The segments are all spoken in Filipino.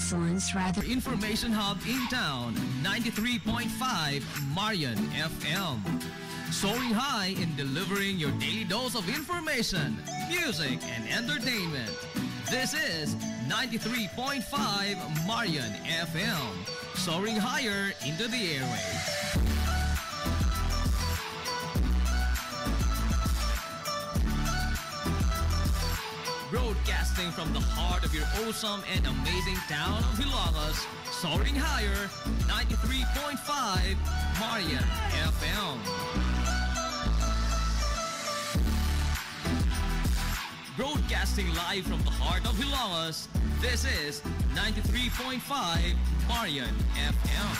excellence rather. Information hub in town, 93.5 Marian FM. Soaring high in delivering your daily dose of information, music, and entertainment. This is 93.5 Marian FM. Soaring higher into the airwaves. Broadcasting from the heart of your awesome and amazing town of Hilagas, soaring higher, 93.5 Marian FM. Broadcasting live from the heart of Hilagas, this is 93.5 Marian FM.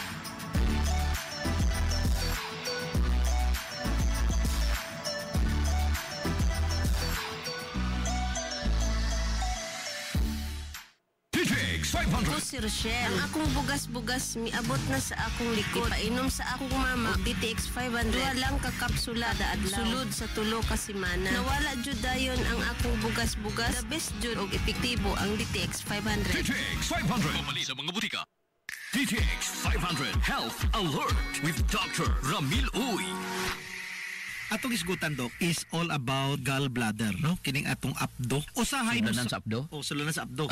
Ako si Rochelle. Ang akong bugas-bugas miabot na sa akong likod. Painom sa akong mama DTX 500. Duha lang ka kapsula daadlaw. Sulod sa tulo ka semana. Nawala jud dayon ang akong bugas-bugas. The best jud og epektibo ang DTX 500. DTX 500. Pamali sa mga butika. DTX 500 Health Alert with Dr. Ramil Uy. Atong isgutan, Dok, is all about gallbladder, no? Kining atong abdo. Usahay mo Sulunan sa abdo? sulunan sa abdo.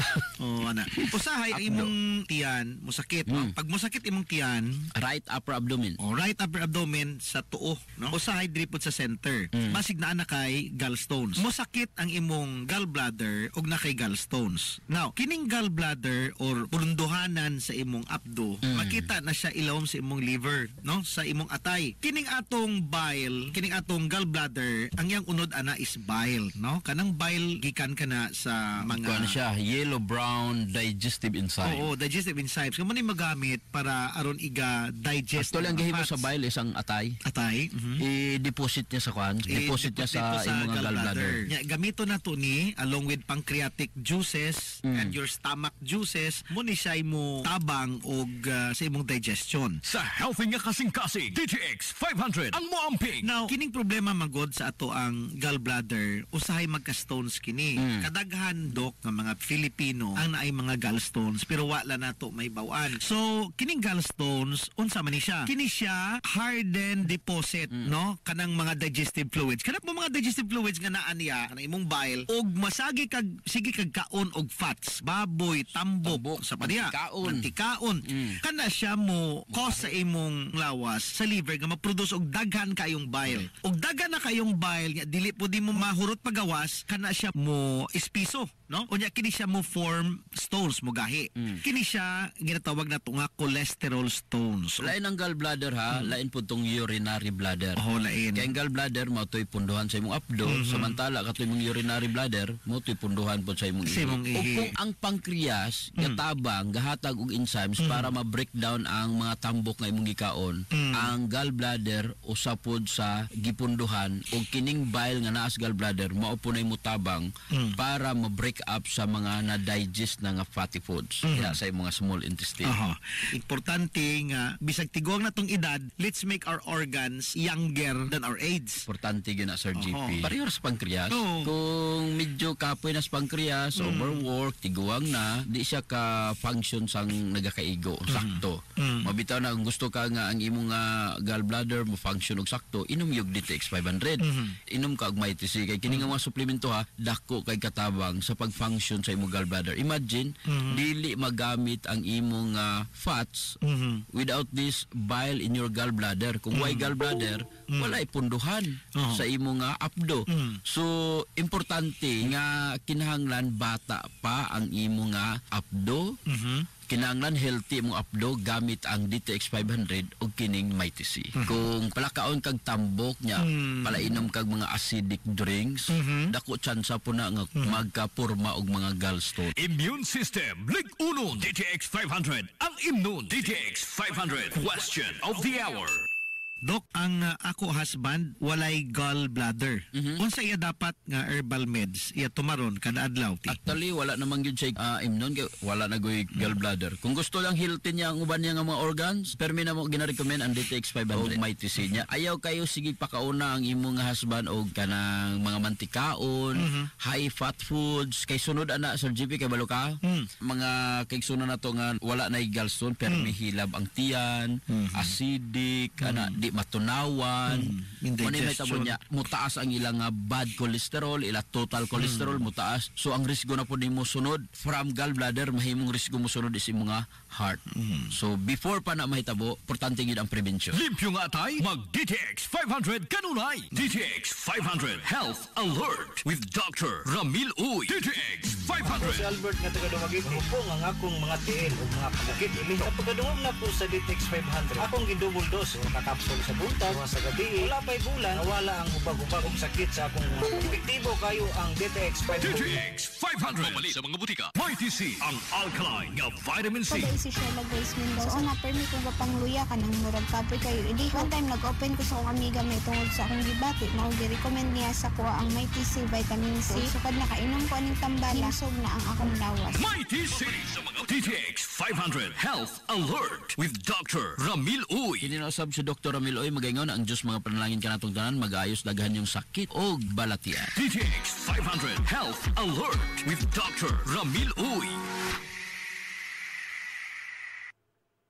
Ana. Usahay ang imong tiyan, musakit. Pag musakit imong tiyan, Right upper abdomen. right upper abdomen sa tuo, no? Usahay diri pod sa center. Basig na kay gallstones. Musakit ang imong gallbladder ug na kay gallstones. Now, kining gallbladder or pulunduhanan sa imong abdo, makita na siya ilawom sa imong liver, no? Sa imong atay. Kining atong bile, kining atong gallbladder, ang yang unod ana is bile, no? Kanang bile gikan kana sa mga Ano siya? Yellow-brown digestive enzyme. Oo, digestive enzymes. Kamo ni magamit para aron iga digest. Actually, ang mga gihimo fats. sa bile is ang atay. Atay. I-deposit niya sa kwan. Deposit niya sa imong gallbladder. Nya, gamito na to ni along with pancreatic juices and your stomach juices mo ni siya mo tabang og sa imong digestion. Sa healthy nga kasing-kasing, DTX 500 ang moamping. Now, kining problema magod sa ato ang gallbladder, usahay magka-stones kini. Kadaghan, Dok, nga mga Filipino ang naay mga gallstones pero wala na to may bawaan. So, kining gallstones, unsa man ni siya? Kini siya hardened deposit, no? Kanang mga digestive fluids. Kanang mga digestive fluids nga naa niya, kanang imong bile, og masagi kag sige kag kaon og fats, baboy, tambok, sa paniya. Mantikaon. Kana siya mo cause sa imong lawas sa liver nga ma-produce og daghan kayong bile. Og daghan na kayong bile nga dili po di mo mahurot pagawas, kana siya mo espiso, no? Unya kini siya mo form stones mo gahi. Kini siya ginatawag na nga cholesterol stones. Lain ang gallbladder ha, lain po tong urinary bladder. Oh, lain. Kaya ang gallbladder mo to'y punduhan sa imong abdo, samantala katoy imong urinary bladder mo to'y punduhan po sa imong Sa imong ihi. O ihi. kung ang pancreas gatabang gahatag og enzymes para ma-breakdown ang mga tambok nga imong gikaon, ang gallbladder usapod sa gipunduhan og kining bile nga naa sa gallbladder mao po nay mutabang para ma-break up sa mga na-digest na nga fatty foods sa imong small intestine. Importante nga bisag tiguang na tong edad, let's make our organs younger than our age. Importante yun na, Sir GP. Pareho sa pancreas. Oo. Kung medyo kapoy na sa pancreas, overwork, tiguang na, di siya ka-function sang nagakaigo, sakto. Mabitaw na kung gusto ka nga ang imong gallbladder mo function og sakto, inom yung DTX 500. Inom ka og MyTC. Kay kini nga mga suplemento ha, dako kay katabang sa pag-function sa imong gallbladder. Imagine, dili magamit ang imong fats without this bile in your gallbladder. Kung why gallbladder, wala ipunduhan sa imong abdo. So, importante nga kinahanglan bata pa ang imong abdo. Kinahanglan healthy mong abdo gamit ang DTX 500 o kining MyTC. Kung palakaon kag tambok niya, palainom kag mga acidic drinks, dako tsansa po na nga magkapurma og mga gallstone. Immune System, Lig Uno, DTX 500 ang immune. DTX 500, question of the hour. Dok, ang ako husband walay gallbladder. Unsa iya dapat nga herbal meds iya tumaron kada adlaw ti? Actually, wala namang yun siya imnon, wala na goy gallbladder. Kung gusto lang healthy niya ang uban niya nga mga organs, permi na mo gina-recommend ang DTX 500 o may TC niya. Ayaw kayo sige pakauna ang imong husband o kanang mga mantikaon, high fat foods, kay sunod ana Sir GP kay balo ka. Mga kay sunod na to nga wala na gallstone, permi hilab ang tiyan, acidic, ana di matunawan, may tabo niya, mutaas ang ilang bad cholesterol, ila total cholesterol mutaas. So ang risgo na po di mo sunod from gallbladder, mahimong risgo mo sunod is mga heart. So before pa na mahitabo, importante gid ang prevention. Limpyo nga tay, mag DTX 500 kanunay. DTX 500 Health Alert with Dr. Ramil Uy. DTX Si 500. Albert nga taga Dumagit, po ang akong mga tiil o mga panakit. Sa pagkadungog na po sa DTX 500, akong gidouble dose o kakapsule sa buntag, mga sa gabi. Wala pa'y bulan, nawala ang ubag-ubagong sakit sa akong mga. Epektibo kayo ang DTX 500. DTX 500. Mamali sa mga butika. May TC ang alkaline nga vitamin C. Pagay si Sheila Grace Mendoza. So, na-permit ko ba pangluya ka ng murag kapoy kayo. Hindi, one time nag-open ko sa akong amiga may tungod sa akong gibati. Mag-recommend niya sa kuha ang may TC vitamin C. So, kad nakainom ko aning tambala, hinsog na ang akong lawas. May TC sa mga DTX 500 Health Alert with Dr. Ramil Uy. Kini na usab si Dr. Ramil Oy magaingon ang Dios mga panalangin kanatong tanan mag-ayos daghan yung sakit o balatian. DTX 500 Health Alert with Dr. Ramil Uy.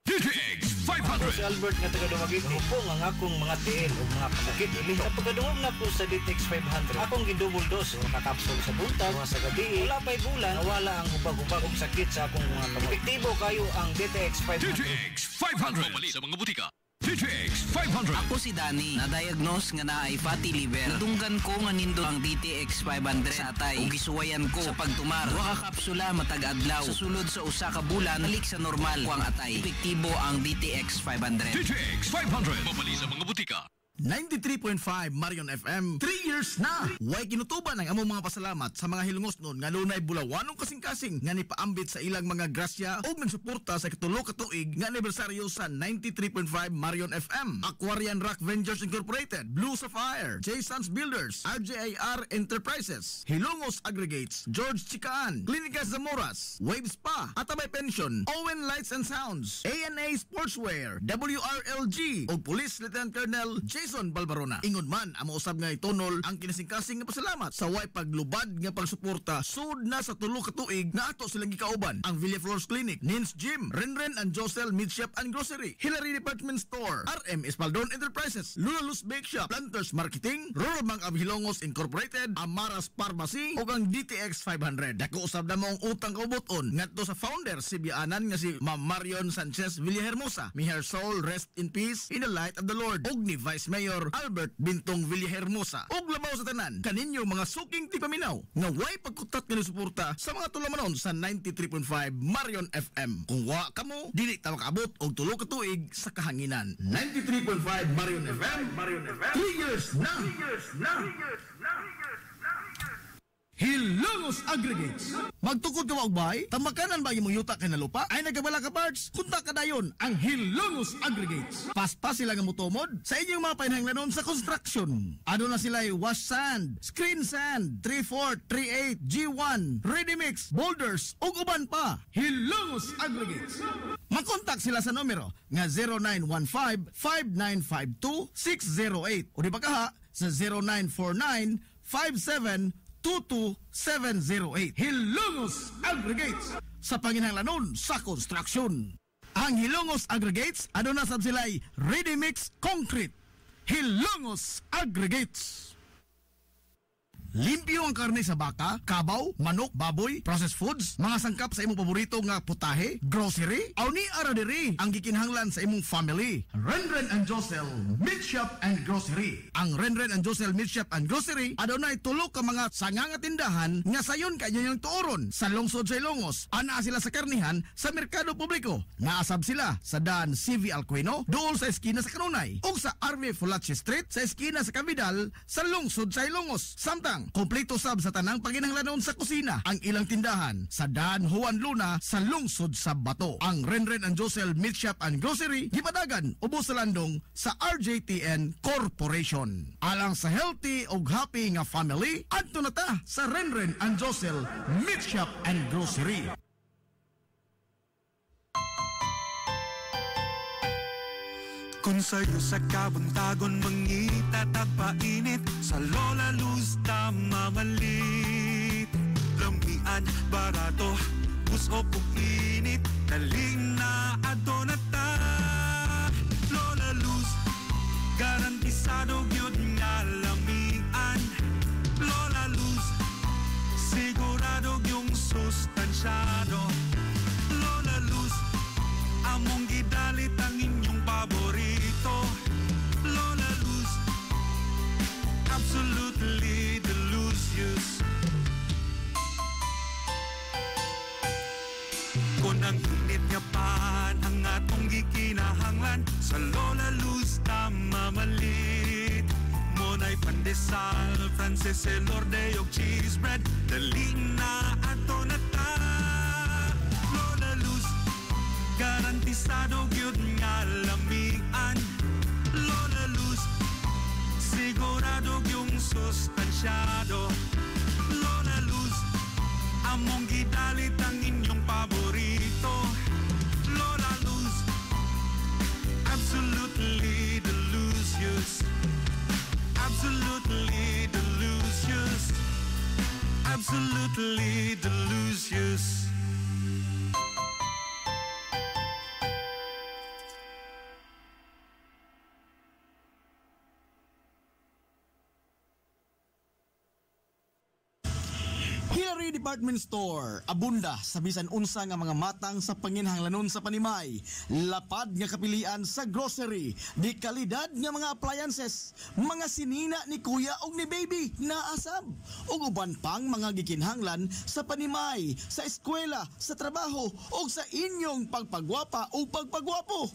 DTX Si 500. Albert nga taga Dumagit, po ang akong mga tiil o mga panakit. Sa pagkadungog na po sa DTX 500, akong gidouble dose o kakapsule sa buntag, mga sa gabi. Wala pa'y bulan, nawala ang ubag-ubagong sakit sa akong mga. Epektibo kayo ang DTX 500. DTX 500. Mamali sa mga butika. DTX 500. Ako si Danny, na-diagnose nga na ay fatty liver. Nadunggan ko nga nindo ang DTX 500 sa atay. Ug gisuwayan ko sa pagtumar. Wa ka kapsula matag adlaw. Sa sulod sa usa ka bulan, balik sa normal ko ang atay. Epektibo ang DTX 500. DTX 500. Mamali sa mga butika. 93.5 Marion FM 3 years na. Way kinutuban ang among mga pasalamat sa mga hilungos nun nga lunay bulawanong kasing-kasing nga nipaambit sa ilang mga grasya o nagsuporta sa katulo ka tuig nga anibersaryo sa 93.5 Marion FM. Aquarian Rock Ventures Incorporated, Blue Sapphire, J. Sons Builders, RJIR Enterprises, Hilongos Aggregates, George Chikaan, Clinica Zamoras, Wave Spa, Atabay Pension, Owen Lights and Sounds, ANA Sportswear, WRLG o Police Lieutenant Colonel Jason Balbarona. Ingon man amo usab nga itunol ang kinasing-kasing nga pasalamat sa way paglubad nga pagsuporta sud na sa tulo ka tuig na ato silang gikauban ang Villaflores Clinic, Nins Gym, Renren and Josel Meat Shop and Grocery, Hillary Department Store, RM Espaldon Enterprises, Lulalus Bake Shop, Planters Marketing, Rural Bank of Hilongos Incorporated, Amaras Pharmacy ug ang DTX 500. Dako usab na mo ang utang kaubuton ngadto sa founder si Bianan nga si Ma'am Marion Sanchez Villahermosa. May her soul rest in peace in the light of the Lord. Ug ni Vice Mayor Albert Bintong Villahermosa. Og labaw sa tanan kaninyo mga suking tipaminaw nga way pagkutat nga suporta sa mga tulamanon sa 93.5 Marion FM. Kung wa kamo dili ta makaabot og tulo ka tuig sa kahanginan. 93.5 Marion FM. 3 years na. Hilongos Aggregates. Magtukod ka wa og bahay? Tamakanan ba imong yuta kay na lupa? Ay nagabala ka parts? Kunta ka dayon ang Hilongos Aggregates. Paspas sila nga motomod sa inyong mga panahanglanon sa construction. Ano na sila wash sand, screen sand, 3/4, 3/8, G1, ready mix, boulders ug uban pa. Hilongos Aggregates. Makontak sila sa numero nga 0915-5952-608 o di ba kaha sa 0949-5722-708. Hilongos Aggregates sa panginahanglanon sa construction. Ang Hilongos Aggregates, ano na sab sila'y ready mix concrete. Hilongos Aggregates. Limpyo ang karne sa baka, kabaw, manok, baboy, processed foods, mga sangkap sa imong paborito nga putahe, grocery, aw ni ara diri ang gikinahanglan sa imong family. Renren and Josel Meat Shop and Grocery. Ang Renren and Josel Meat Shop and Grocery adunay tulo ka mga sanganga tindahan nga sayon kayo yung tuoron sa lungsod sa Ilongos. Ana sila sa karnihan sa merkado publiko. Naasab sila sa daan CV Alcuino, dool sa eskina sa Kanunay, ug sa RV Fulache Street sa eskina sa Cavidal sa lungsod sa Ilongos. Samtang lamang. Kompleto sab sa tanang paginahanglanon sa kusina ang ilang tindahan sa Dan Juan Luna sa lungsod sa Bato. Ang Renren and Josel Meat Shop and Grocery gipadagan ubos sa landong sa RJTN Corporation. Alang sa healthy o happy nga family, adto na ta sa Renren and Josel Meat Shop and Grocery. Kung sa'yo sa kabuntagon mangita tagpainit sa Lola Luz mamalit lamian barato puso pong init daling na adto na ta Lola Luz garantisado gyud nga lamian Lola Luz sigurado yung sustansyado Lola Luz among gidalit ang inyong paborito Lola Luz absolutely delicious kung ang init nga pan ang atong gikinahanglan sa Lola Luz na mamalit monay pandesal Frances Elorde og cheese bread dali na ato na ta Lola Luz garantisado gyud nga lamian Lola Luz sigurado yung sustansyado Lola Luz among gidalit ang inyong paborito Lola Luz absolutely delicious absolutely delicious absolutely delicious Hillary Department Store, abunda sa bisan unsa nga mga matang sa panginhanglanon sa panimay, lapad nga kapilian sa grocery, di kalidad nga mga appliances, mga sinina ni kuya og ni baby na asab, ug uban pang mga gikinhanglan sa panimay, sa eskwela, sa trabaho, ug sa inyong pagpagwapa o pagpagwapo.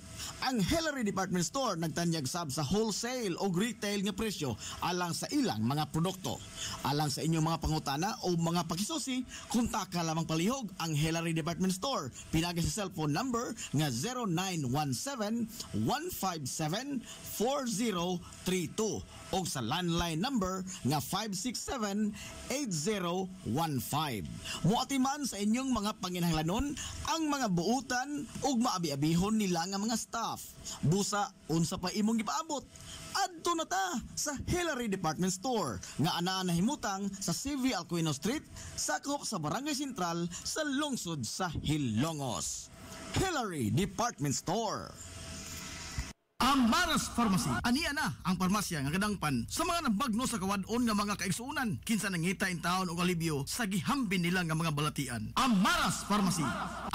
Ang Hillary Department Store nagtanyag sab sa wholesale o retail nga presyo alang sa ilang mga produkto. Alang sa inyong mga pangutana o mga pakisusi, kontak ka lamang palihog ang Hillary Department Store. Pinagi sa cellphone number nga 0917-157-4032 o sa landline number nga 567-8015. Muatiman sa inyong mga panginhanglanon ang mga buutan ug maabi-abihon nila nga mga staff. Busa, unsa pa imong gipaabot? Adto na ta sa Hillary Department Store nga anaa nahimutang sa CV Alcuino Street, sakop sa Barangay Sentral sa lungsod sa Hilongos. Hillary Department Store. Amaras Pharmacy. Aniya na ang parmasya nga kadangpan sa mga nabagno sa kawadon nga mga kaigsuunan kinsa nangita in taon og alibyo sa gihambin nila nga mga balatian. Amaras Pharmacy.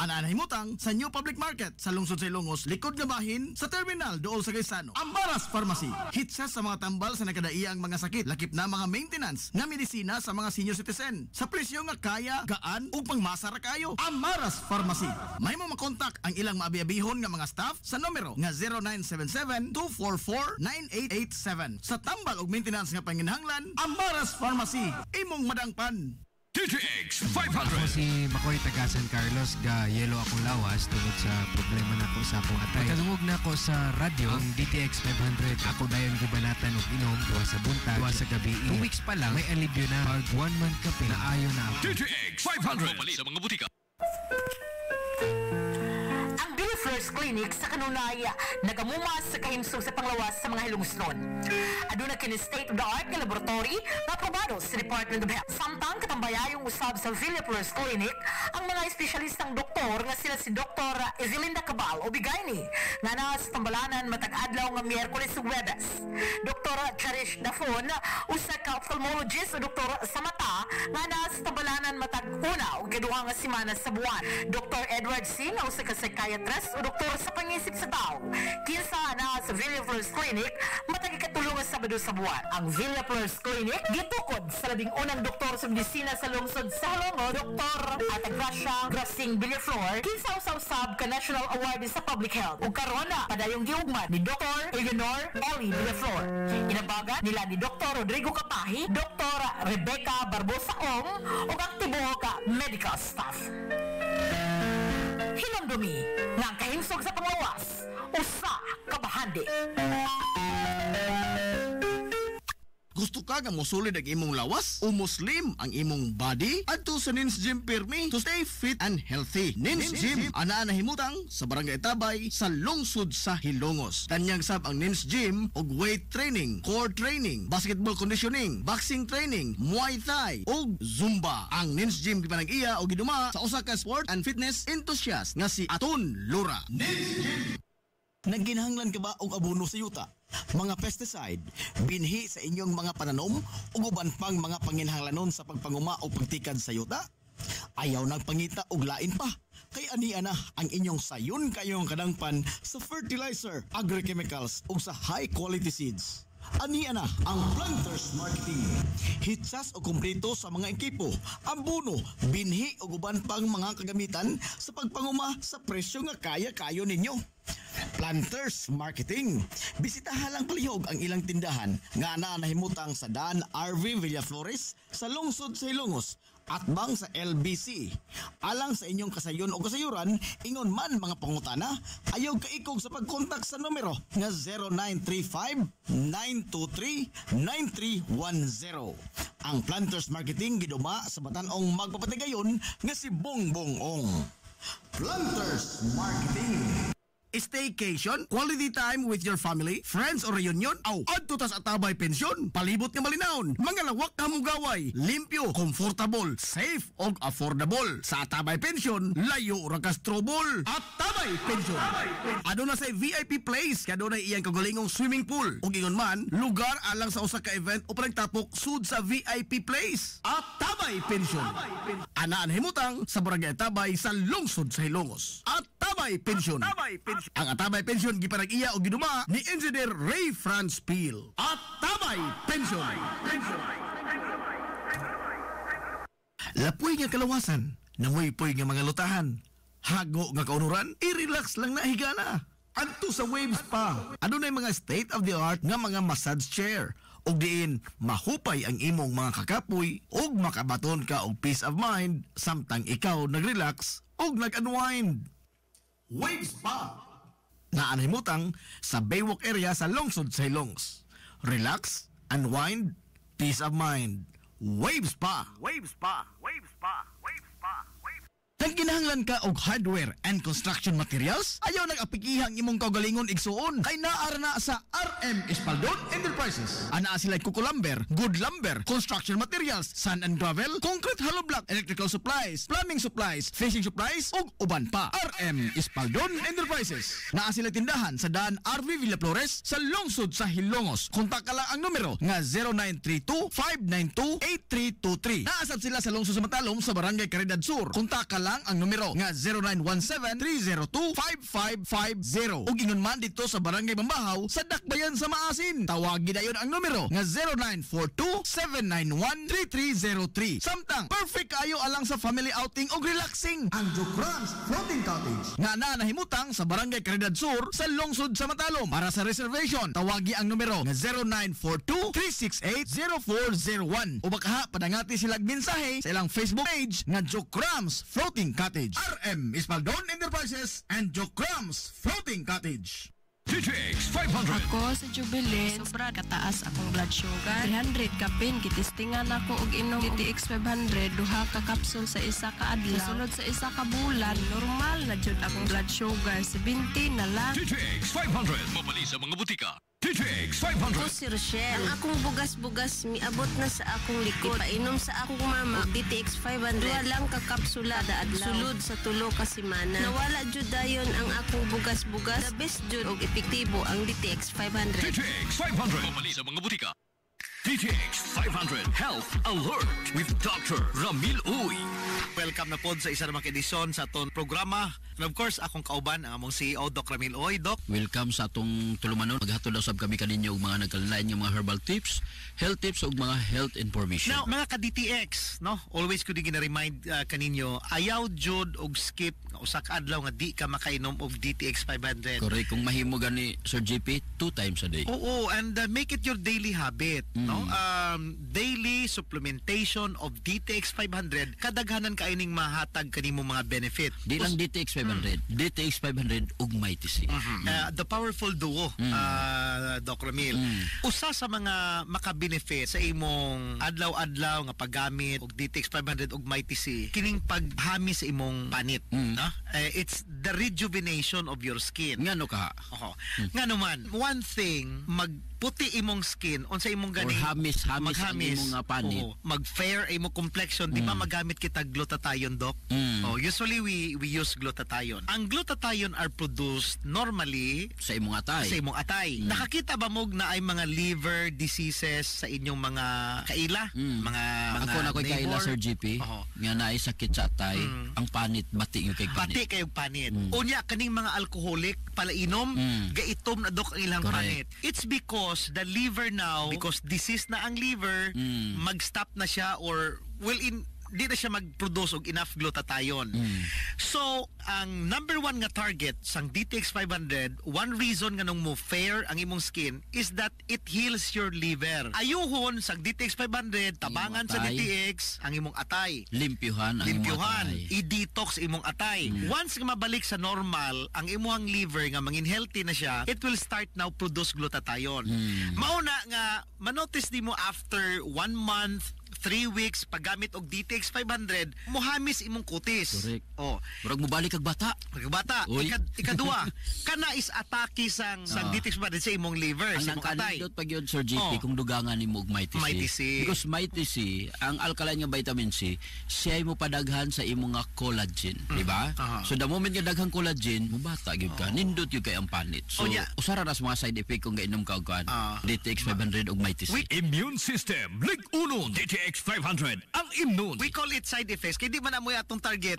Ana nahimutang sa New Public Market sa lungsod sa Ilongos, likod nga bahin sa terminal dool sa Gaisano. Amaras Pharmacy. Hitsa sa mga tambal sa nakadaiyang mga sakit, lakip na mga maintenance nga medisina sa mga senior citizen sa presyo nga kaya, gaan ug pangmasara kayo. Amaras Pharmacy. Mahimo makontak ang ilang maabi-abihon nga mga staff sa numero nga 0977-244-9887. Sa tambal og maintenance nga panginhanglan, Amaras Pharmacy, imong madangpan. DTX 500. Ako si Makoy taga San Carlos ga yelo akong lawas tungod sa problema nako sa akong atay. Pagkalungog na ako sa radyo ang DTX 500. Ako dayon gubanatan og inom duwa sa buntag, duwa sa gabi. 2 weeks pa lang may alibyo na. Pag 1 month kape na ayo na ako. DTX 500 sa mga butika. First Clinic sa kanunay nagamumas sa kahimsog sa panglawas sa mga hilungsnon. Aduna kini state-of-the-art nga laboratory na aprobado sa Department of Health. Samtang katambayayong usab sa Villa First Clinic ang mga espesyalistang doktor nga sila si Dr. Ezelinda Cabal o Bigayni nga na sa tambalanan matag adlaw nga Miyerkules ug Huwebes. Dr. Cherish Dafon usa ka ophthalmologist o doktor sa mata nga na sa tambalanan matag una ug ikaduha nga semana sa buwan. Dr. Edward Singh usa ka psychiatrist o doktor sa pangisip sa tao. Kinsa na sa Villa Flores Clinic, matagi katulungan Sabado sa buwan. Ang Villa Flores Clinic, gitukod sa 11 doktor sa medisina sa lungsod sa Halongo, Dr. Atagracia Grasing Villaflor, kinsa usab ka National Award sa Public Health. Ug karon na padayong giugman ni Dr. Eleanor Ellie Villaflor. Inabaga nila ni Dr. Rodrigo Kapahi, Dr. Rebecca Barbosa Ong, ug ang tibuok ka medical staff. Hinumdumi nga ang kahimsog sa panglawas, usa ka bahandi. Gusto ka nga mosulid ang imong lawas o muslim ang imong body? Adto sa Nins Gym Pirmi to stay fit and healthy. Nins Gym ana nahimutang sa Barangay Tabay sa lungsod sa Hilongos. Tanyag sab ang Nins Gym og weight training, core training, basketball conditioning, boxing training, Muay Thai ug Zumba. Ang Nins Gym gipanag-iya og giduma sa usa ka sport and fitness enthusiast nga si Aton Lura. Nins Gym. Nagginahanglan ka ba og abono sa yuta? Mga pesticide, binhi sa inyong mga pananom ug uban pang mga panginhanglanon sa pagpanguma o pagtikad sa yuta? Ayaw nagpangita og lain pa. Kay ania na ang inyong sayon kayong kadangpan sa fertilizer, agrochemicals ug sa high quality seeds. Ania na ang Planters Marketing. Hitsas o kumpleto sa mga ekipo, abono, binhi ug uban pang mga kagamitan sa pagpanguma sa presyo nga kaya-kayo ninyo. Planters Marketing. Bisitahan lang palihog ang ilang tindahan nga nahimutang sa Dan RV Villaflores sa lungsod sa Hilongos at bang sa LBC. Alang sa inyong kasayon o kasayuran, ingon man mga pangutana, ayaw kaikog sa pagkontak sa numero nga 0935-923-9310. Ang Planters Marketing giduma sa Batanong magpapatigayon nga si Bongbong Ong. Planters Marketing. Staycation, quality time with your family, friends or reunion, adto tas Atabay Pensyon, palibot nga malinawon, mga lawak na mugaway, limpyo, comfortable, safe og affordable. Sa Atabay Pensyon, layo ra kas trouble. Atabay Pensyon. Aduna say VIP place, kadunay iyang kagulingong swimming pool. Ug ingon man, lugar alang sa usa ka event o panagtapok sud sa VIP place. Atabay Pensyon. Anaan himutang sa Barangay Atabay sa lungsod sa Hilongos. Atabay Pensyon. Ang Atabay Pensyon gipanag-iya o giduma ni Engineer Ray Franz Peel. Atabay Pensyon. Lapoy nga kalawasan, namoy-poy nga mga lutahan, hago nga kaunuran, i-relax lang na higana. Adto sa Waves Spa, adunay mga state-of-the-art nga mga massage chair, ug diin mahupay ang imong mga kakapoy ug makabaton ka og peace of mind samtang ikaw nag-relax ug nag-unwind. Waves Spa naanhimutang sa Baywalk area sa lungsod sa Hilongos. Relax, unwind, peace of mind. Waves Spa. Waves Spa. Waves Spa. Waves Spa. Nagkinahanglan ka og hardware and construction materials? Ayaw nag-apikihang imong kaugalingon igsuon kay naara na sa RM Espaldon Enterprises. Anaa sila Kuko Lumber, Good Lumber, construction materials, sand and gravel, concrete hollow block, electrical supplies, plumbing supplies, fishing supplies ug uban pa. RM Espaldon Enterprises. Naa sila tindahan sa Dan RV Villaflores sa lungsod sa Hilongos. Kontak ka lang ang numero nga 0932-592-8323. Naasab sila sa lungsod sa Matalom sa Barangay Caridad Sur. Kontak ka lang ang numero nga 0917-302-5550. Ug ingon man dito sa Barangay Bambahaw sa Dakbayan sa Maasin. Tawagi dayon ang numero nga 0942-791-3303. Samtang perfect kayo alang sa family outing o relaxing. Ang Jokrans Floating Cottage nga nahimutang sa Barangay Caridad Sur sa lungsod sa Matalom. Para sa reservation, tawagi ang numero nga 0942-368-0401. O baka padangati silang mensahe sa ilang Facebook page nga Jokrans Floating Cottage. RM Espaldon Enterprises and Jokrams Floating Cottage. DTX 500. Ako sa Jubilee, sobra kataas akong blood sugar. 300 kapin, gitistingan ako og inom DTX 500, duha ka kapsul sa isa ka adlaw. Sunod sa isa ka bulan, normal na jud akong blood sugar, 70 na lang. DTX 500. Mabali sa mga butika. DTX 500. Ako si Rochelle. Ang akong bugas-bugas miabot na sa akong likod. Painom sa akong mama og DTX 500. Duha lang ka kapsula da adlaw. Sulod sa tulo ka semana. Nawala jud dayon ang akong bugas-bugas. The best jud og epektibo ang DTX 500. DTX 500. Mabali sa mga butika. DTX 500 Health Alert with Dr. Ramil Uy. Welcome na pod sa isa namang edisyon sa aton programa. And of course, akong kauban ang among CEO Doc Ramil Uy. Doc, Welcome sa atong tulumanon. Maghatod daw sab kami kaninyo og mga nagkalain nga mga herbal tips, health tips ug mga health information. now mga ka-DTX, no? Always ko din gina-remind kaninyo, ayaw jud og skip nga usa ka adlaw nga di ka makainom og DTX 500. Correct, kung mahimo gani Sir JP 2 times a day. Oo, and make it your daily habit, no? Daily supplementation of DTX 500, kadaghanan kaining mahatag kanimo mga benefit. Di lang DTX 500, DTX 500 ug Mighty C. The powerful duo, Doc Ramil. Usa sa mga maka-benefit sa imong adlaw-adlaw nga paggamit og DTX 500 ug Mighty C, kining paghami sa imong panit, no? It's the rejuvenation of your skin. Ngano ka? Nga naman, one thing, magputi imong skin unsa imong gani Or hamis ang maghamis imong panit. mag-fair imong complexion, di ba magamit kita glutathione, Doc? Usually we use glutathione. Ang glutathione are produced normally sa imong atay. Nakakita ba mo na ay mga liver diseases sa inyong mga kaila? Mga Ako na ko'y kaila, Sir GP, nga naay sakit sa atay, ang panit, bati yung kay panit. Bati kayong panit. Unya, kaning mga alcoholic, palainom, gaitom na, Dok, ang ilang panit. It's because the liver now, because disease na ang liver, mag-stop na siya or di na siya mag-produce og enough glutathione. So, ang number one nga target sang DTX 500, one reason nga nung mo fair ang imong skin is that it heals your liver. Ayuhon sang DTX 500, tabangan sa DTX ang imong atay. Limpyuhan ang imong atay. I-detox imong atay. Once nga mabalik sa normal ang imong liver nga mangin healthy na siya, it will start now produce glutathione. Mauna nga manotice nimo after 1 month, 3 weeks paggamit og DTX 500, muhamis imong kutis. Correct. Murag mo balik kag bata. Ikadua, kana is atake sang DTX 500 sa imong liver, sa imong atay. Ang pag yun, Sir GP, kung dugangan nimo og Mighty C. Because Mighty C, ang alkaline nga vitamin C, siya mo padaghan sa imong nga collagen, di ba? So the moment nga daghang collagen, mubata gyud ka, nindot gyud kay ang panit. So usara na sa mga side effect kung gainom ka og DTX 500 og Mighty C. Immune system, lig uno, DTX 500 ang immune. We call it side effects kay di man amoy atong target.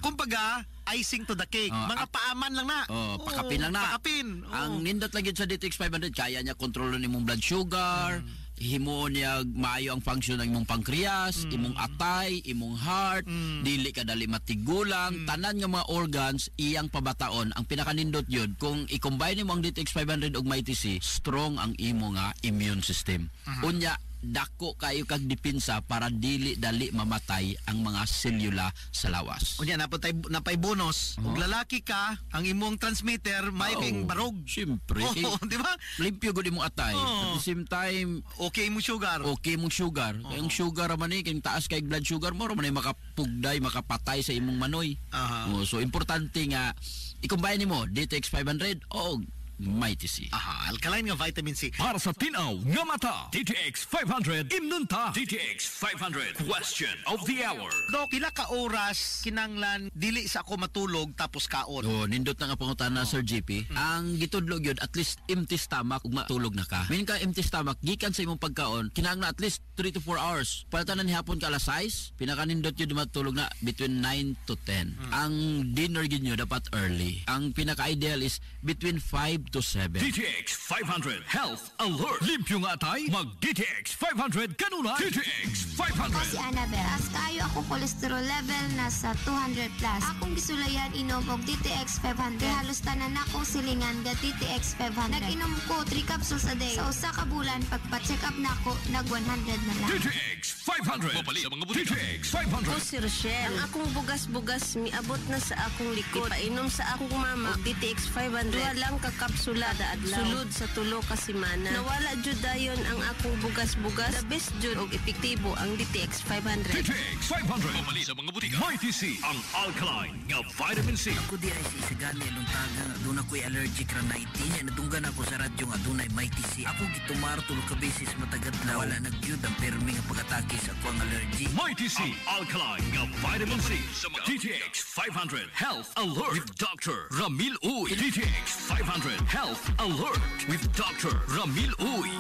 Kumbaga icing to the cake. Mga paaman lang na. Pakapin lang na. Pakapin. Ang nindot lagi sa DTX 500, kaya niya kontrolon imong blood sugar, himo niya maayo ang function ng imong pancreas, imong atay, imong heart, dili ka dali matigulang, tanan nga mga organs iyang pabataon. Ang pinakanindot yun, kung i-combine mo ang DTX 500 ug Mighty C, strong ang imo nga immune system. Unya, dako kayo kag dipinsa para dili dali mamatay ang mga selula sa lawas. Unya napay bonus. Ug lalaki ka, ang imong transmitter may kayong barog. Siyempre. Di ba? Limpyo gud imong atay. At the same time, okay mong sugar. Ang sugar man kay taas kay blood sugar mo man makapugday, makapatay sa imong manoy. So importante nga i-combine nimo DTX 500 o Mighty C. Alkaline nga vitamin C. Para sa tinaw nga mata, DTX 500 imnunta. DTX 500 question of the hour. Dok, pila ka oras kinanglan dili sa ako matulog tapos kaon? Nindot na nga pangutana, Sir GP. Ang gitudlog yun, at least empty stomach ug matulog na ka. Meaning ka empty stomach, gikan sa imong pagkaon, kinahanglan at least 3 to 4 hours. Palatanan ni hapon ka alas 6, pinakanindot yun matulog na between 9 to 10. Ang dinner gid nyo dapat early. Ang pinaka-ideal is between 5 to 7. DTX 500 Health Alert. Limpyo nga atay, mag DTX 500 kanunay. DTX 500. Ako si Annabel. Taas kayo ako cholesterol level nasa 200 plus. Akong gisulayan inom og DTX 500. Halos tanan ako silingan ga DTX 500. Nag-inom ko 3 capsules a day. Sa usa ka bulan pagpa-check up nako nag 100 na lang. DTX 500. Mabalik sa mga butika. DTX 500. Ako si Rochelle. Ang akong bugas-bugas miabot na sa akong likod. Painom sa akong mama og DTX 500. Duha lang ka kapsula adlaw. Sulod sa tulo ka semana. Nawala jud dayon ang akong bugas-bugas. The best jud og epektibo ang DTX 500. DTX 500. Mabalik sa mga butika. Mighty C, ang alkaline nga vitamin C. Ako di ay si Sagani along taga. Doon ako'y allergic rhinitis. Nadunggan ako sa radyo nga doon ay Mighty C. Ako gitumar tulog ka beses matagadlaw. Wala nagyud ang permi nga pag-atake sa akong allergy. Mighty C, ang alkaline nga vitamin C. DTX 500 Health Alert with Dr. Ramil Uy. DTX 500 Health Alert with Dr. Ramil Uy.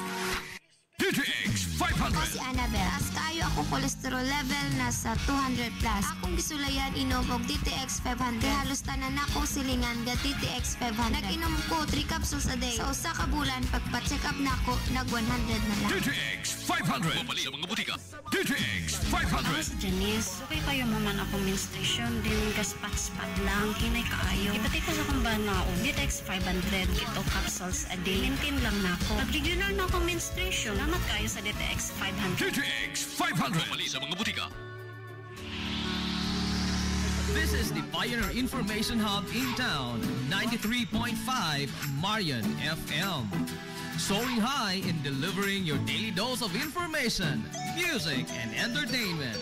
DTX 500. Ako si Annabel. Taas kayo Yung ako cholesterol level nasa 200 plus. Akong gisulayan inom og DTX 500. Halos tanan ako silingan ga DTX 500. Nag-inom ko 3 capsules a day. Sa usa ka bulan pagpa-check up nako nag 100 na lang. DTX 500. Mapali sa mga butika. DTX 500. Si Janice, okay kayo mo man ako menstruation, din gaspat-spat lang, hinay kaayo. Ipatay ko sa kung ba na o DTX 500, ito capsules a day, maintain lang na ako. Pag-regular na ako menstruation, salamat kayo sa DTX 500. DTX 500. Mapali sa mga butika. This is the Pioneer Information Hub in town, 93.5 Marian FM. Soaring high in delivering your daily dose of information, music, and entertainment.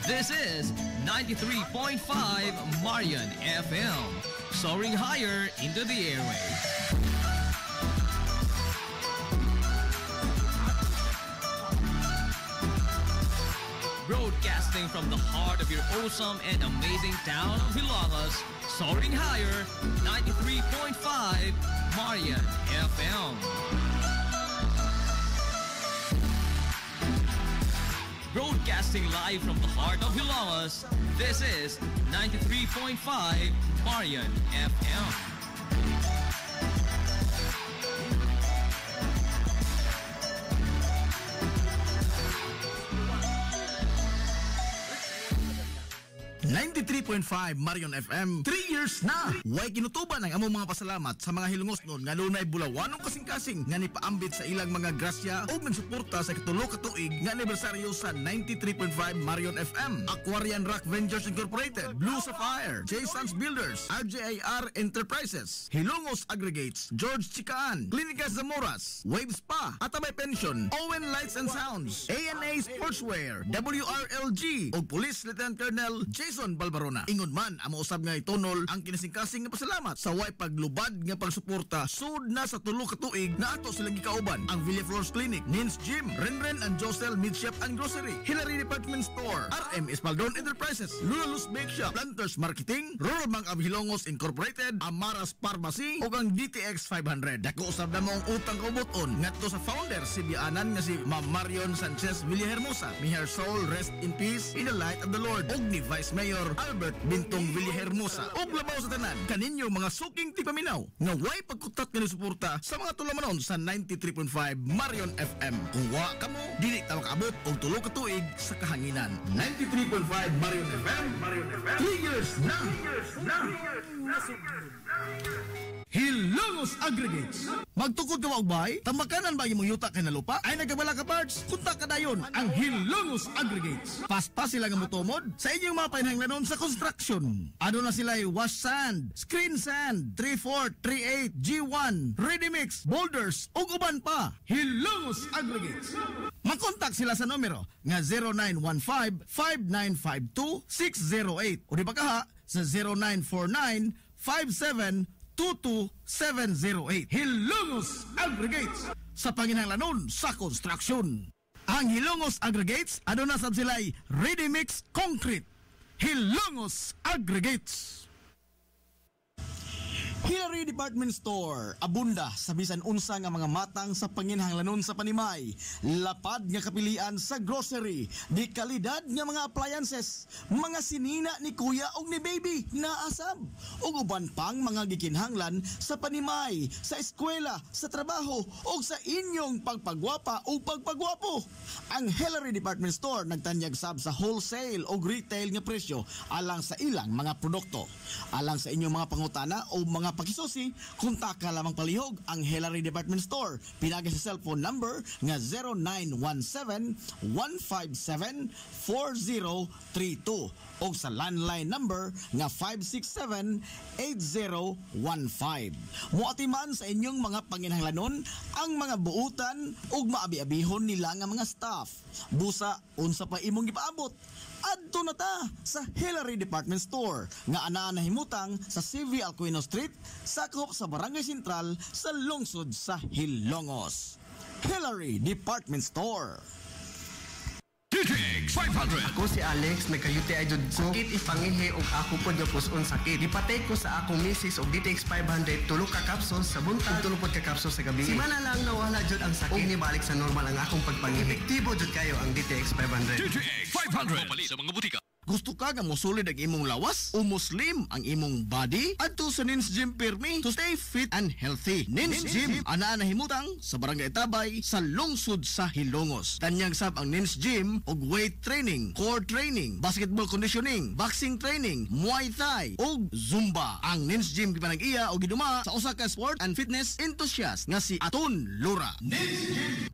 This is 93.5 Marian FM. Soaring higher into the airwaves. Broadcasting from the heart of your awesome and amazing town of Hilagas, soaring higher, 93.5 Marian FM. Broadcasting live from the heart of Hilagas, this is 93.5 Marian FM. .5 Marion FM 3 years na. Way kinutuban ang among mga pasalamat sa mga hilungosnon nga lunay bulawanong kasing-kasing nga nipaambit sa ilang mga grasya o nagsuporta sa katulo ka tuig nga anibersaryo sa 93.5 Marion FM. Aquarian Rock Ventures Incorporated, Blue Sapphire, J. Sons Builders, RJIR Enterprises, Hilongos Aggregates, George Chikaan, Clinica Zamoras, Wave Spa, Atabay Pension, Owen Lights and Sounds, ANA Sportswear, WRLG, o Police Lieutenant Colonel Jason Balbarona. Ingon man ang usab nga itunol ang kinasing-kasing nga pasalamat sa way paglubad nga pagsuporta sud na sa tulo ka tuig na ato silang gikauban ang Villaflores Clinic, Nins Gym, Renren and Josel Meat Shop and Grocery, Hillary Department Store, RM Espaldon Enterprises, Lula Luz Bake Shop, Planters Marketing, Rural Bank of Hilongos Incorporated, Amaras Pharmacy ug ang DTX 500. Dako usab na mong utang kauboton ngadto sa founder si Bianan nga si Ma'am Marion Sanchez Villahermosa. May her soul rest in peace in the light of the Lord. Og ni Vice Mayor Albert Bintong Villahermosa. Og labaw sa tanan kaninyo mga suking tipaminaw nga way pagkutat nga suporta sa mga tulamanon sa 93.5 Marion FM. Kung wa kamo dili ta makaabot og tulo ka tuig sa kahanginan. 93.5 Marion FM. 3 years na. Hilongos Aggregates. Magtukod ka og bay? Tamakanan ba imong yuta kay na lupa? Ay nagabala ka parts? Kunta ka dayon ang Hilongos Aggregates. Paspas sila nga motomod sa inyong mga panghanglanon sa construction. Ano na sila wash sand, screen sand, 3/4, 3/8, G1, ready mix, boulders ug uban pa. Hilongos Aggregates. Makontak sila sa numero nga 0915-5952-608 o di ba kaha sa 0949-5722-708. Hilongos Aggregates sa panginahanglanon sa construction. Ang Hilongos Aggregates, ano na sab sila'y ready mix concrete. Hilongos Aggregates. Hillary Department Store, abunda sa bisan unsa nga mga matang sa panginahanglanon sa panimay, lapad nga kapilian sa grocery, di kalidad nga mga appliances, mga sinina ni kuya og ni baby na asab, ug uban pang mga gikinhanglan sa panimay, sa eskwela, sa trabaho ug sa inyong pagpagwapa o pagpagwapo. Ang Hillary Department Store nagtanyag sab sa wholesale o retail nga presyo alang sa ilang mga produkto. Alang sa inyong mga pangutana o mga pakisusi, kontak ka lamang palihog ang Hillary Department Store. Pinagi sa cellphone number nga 0917-157-4032 o sa landline number nga 567-8015. Muati man sa inyong mga panginahanglanon ang mga buutan ug maabi-abihon nila nga mga staff. Busa, unsa pa imong gipaabot? Adto na ta sa Hillary Department Store nga anaa nahimutang sa CV Alcuino Street, sakop sa Barangay Sentral sa lungsod sa Hilongos. Hillary Department Store. DTX 500. Ako si Alex, nagka-UTI jud ko. Sakit ipangihi og ako pod nga puson sakit. Gipatay ko sa akong misis og DTX 500 tulo ka capsules sa buntag, tulo pod ka capsules sa gabi. Simana lang nawala jud ang sakit. Ug nibalik sa normal ang akong pagpangihi. Epektibo jud kayo ang DTX 500. DTX 500. Mapali sa mga butika. Gusto ka nga mosulid ang imong lawas o muslim ang imong body? Adto sa Nins Gym Pirmi to stay fit and healthy. Nins Gym ana nahimutang sa Barangay Tabay sa lungsod sa Hilongos. Tanyang sab ang Nins Gym og weight training, core training, basketball conditioning, boxing training, Muay Thai ug Zumba. Ang Nins Gym gipanag-iya og giduma sa usa ka sport and fitness enthusiast nga si Aton Lura. Nins Gym.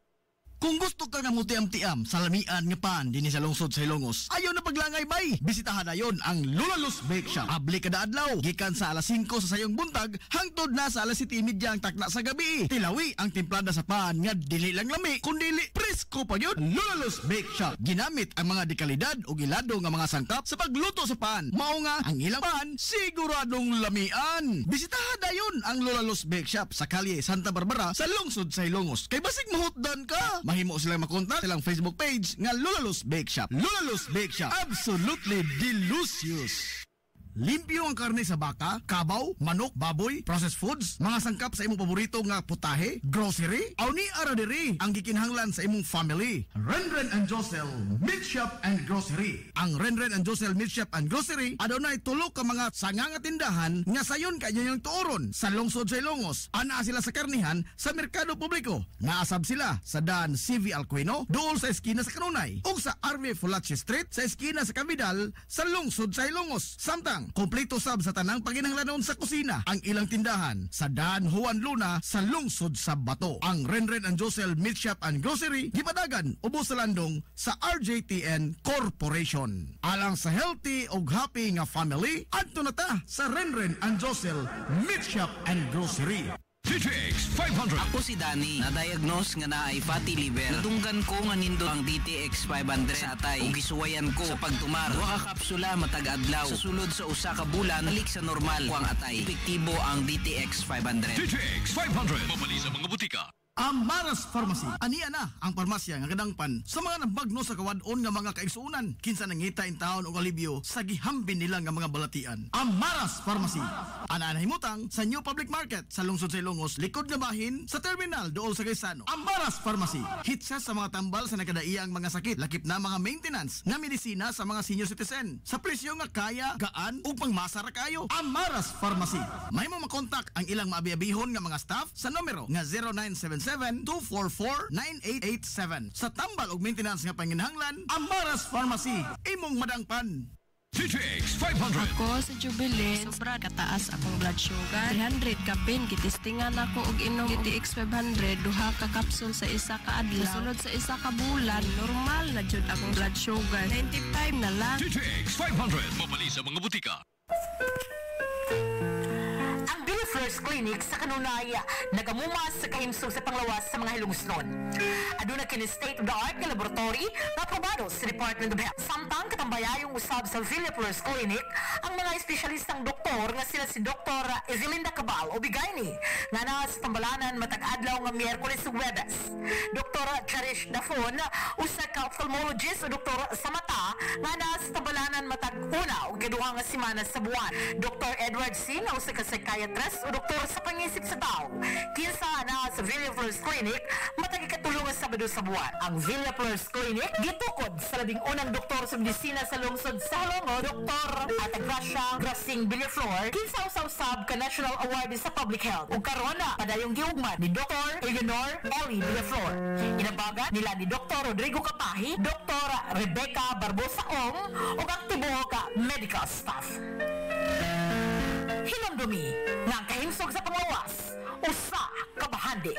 Kung gusto ka nga mutiam-tiam sa lamian nga pan dinhi sa lungsod sa Hilongos, ayaw na paglangay bay. Bisitahan na yon ang Lulalos Bake Shop. Abli kada adlaw, gikan sa alas 5 sa sayong buntag hangtod na sa alas 7:30 ang takna sa gabi. Tilawi ang timplada sa pan nga dili lang lami, kundi presko pa yun. Lulalos Bake Shop. Ginamit ang mga dekalidad o gilado nga mga sangkap sa pagluto sa pan. Mao nga ang ilang pan siguradong lamian. Bisitahan na yon ang Lulalos Bake Shop sa kalye Santa Barbara sa lungsod sa Hilongos. Kay basig mahutdan ka. Mahimo silang makontak silang Facebook page nga Lulalos Bake Shop. Lulalos Bake Shop, absolutely delicious. Limpyo ang karne sa baka, kabaw, manok, baboy, processed foods, mga sangkap sa imong paborito nga putahe, grocery, aw ni ara diri ang gikinahanglan sa imong family. Renren and Josel Meat Shop and Grocery. Ang Renren and Josel Meat Shop and Grocery adunay tulo ka mga sanganga tindahan nga sayon kanyo yung tuoron sa lungsod sa Ilongos. Ana sila sa karnihan sa merkado publiko. Naasab sila sa Dan CV Alcuino, dool sa eskina sa Kanunay, ug sa RV Fulache Street sa eskina sa Cabidal sa lungsod sa Ilongos. Samtang kompleto sab sa tanang paginahanglanon sa kusina ang ilang tindahan sa Dan Juan Luna sa lungsod sa Bato. Ang Renren and Josel Meat Shop and Grocery gipadagan ubos sa landong sa RJTN Corporation. Alang sa healthy ug happy nga family, adto na ta sa Renren and Josel Meat Shop and Grocery. DTX 500. Ako si Danny, na-diagnose nga naay fatty liver. Nadunggan ko nga nindo ang DTX 500 sa atay. Ug gisuwayan ko sa pagtumar. Duha ka kapsula matag adlaw. Sa sulod sa usa ka bulan, balik sa normal ko ang atay. Epektibo ang DTX 500. DTX 500. Mapali sa mga butika. Amaras Pharmacy. Aniya na ang parmasya nga kadangpan sa mga nabagno sa kawadon nga mga kaigsuunan. Kinsa nangita in taon og alibyo sa gihambin nila nga mga balatian. Amaras Pharmacy. Ana nahimutang sa New Public Market sa lungsod sa Ilongos, likod nga bahin sa terminal dool sa Gaisano. Amaras Pharmacy. Hitsa sa mga tambal sa nakadaiyang mga sakit, lakip na mga maintenance nga medisina sa mga senior citizen. Sa presyo nga kaya, gaan ug pangmasara kayo. Amaras Pharmacy. Mahimo makontak ang ilang maabiyabihon nga mga staff sa numero nga 0977-244-9887. Sa tambal og maintenance nga panginahanglan, Amaras Pharmacy, imong madangpan. DTX 500. Ako sa Jubilee, sobra kataas akong blood sugar. 300 kapin, kitistingan ako og inom DTX 500, duha ka capsule sa isa ka adlaw. Sunod sa isa ka bulan, normal na jud akong blood sugar. 95 na lang. DTX 500. Mapali sa mga butika. First Clinic sa Kanunaya nagamumas sa kahimsog sa panglawas sa mga hilungsnon. Aduna kini state-of-the-art nga laboratory na aprobado sa Department of Health. Samtang katambayayong usab sa Villa First Clinic ang mga espesyalistang doktor nga sila si Dr. Ezelinda Cabal o Bigayni nga na sa tambalanan matag adlaw nga Miyerkules ug Huwebes. Dr. Cherish Dafon usa ka ophthalmologist o doktor sa mata nga na sa tambalanan matag una ug kaduha nga semana sa buwan. Dr. Edward C. nga usa ka psychiatrist o doktor sa pangisip sa tao. Kinsa na sa Villa Flores Clinic matag ikatulong nga Sabado sa buwan. Ang Villa Flores Clinic gitukod sa labing unang doktor sa medisina sa lungsod sa Halongo, Dr. Atagracia Grasing Villaflor, kinsa usab ka National Award sa Public Health. Ug karon na padayong giugmad ni Dr. Eleanor Ellie Villaflor. Inabaga nila ni Dr. Rodrigo Kapahi, Dr. Rebecca Barbosa Ong ug ang tibuok medical staff. Hinamdumi nga kahimsog sa panglawas, usa ka bahandi.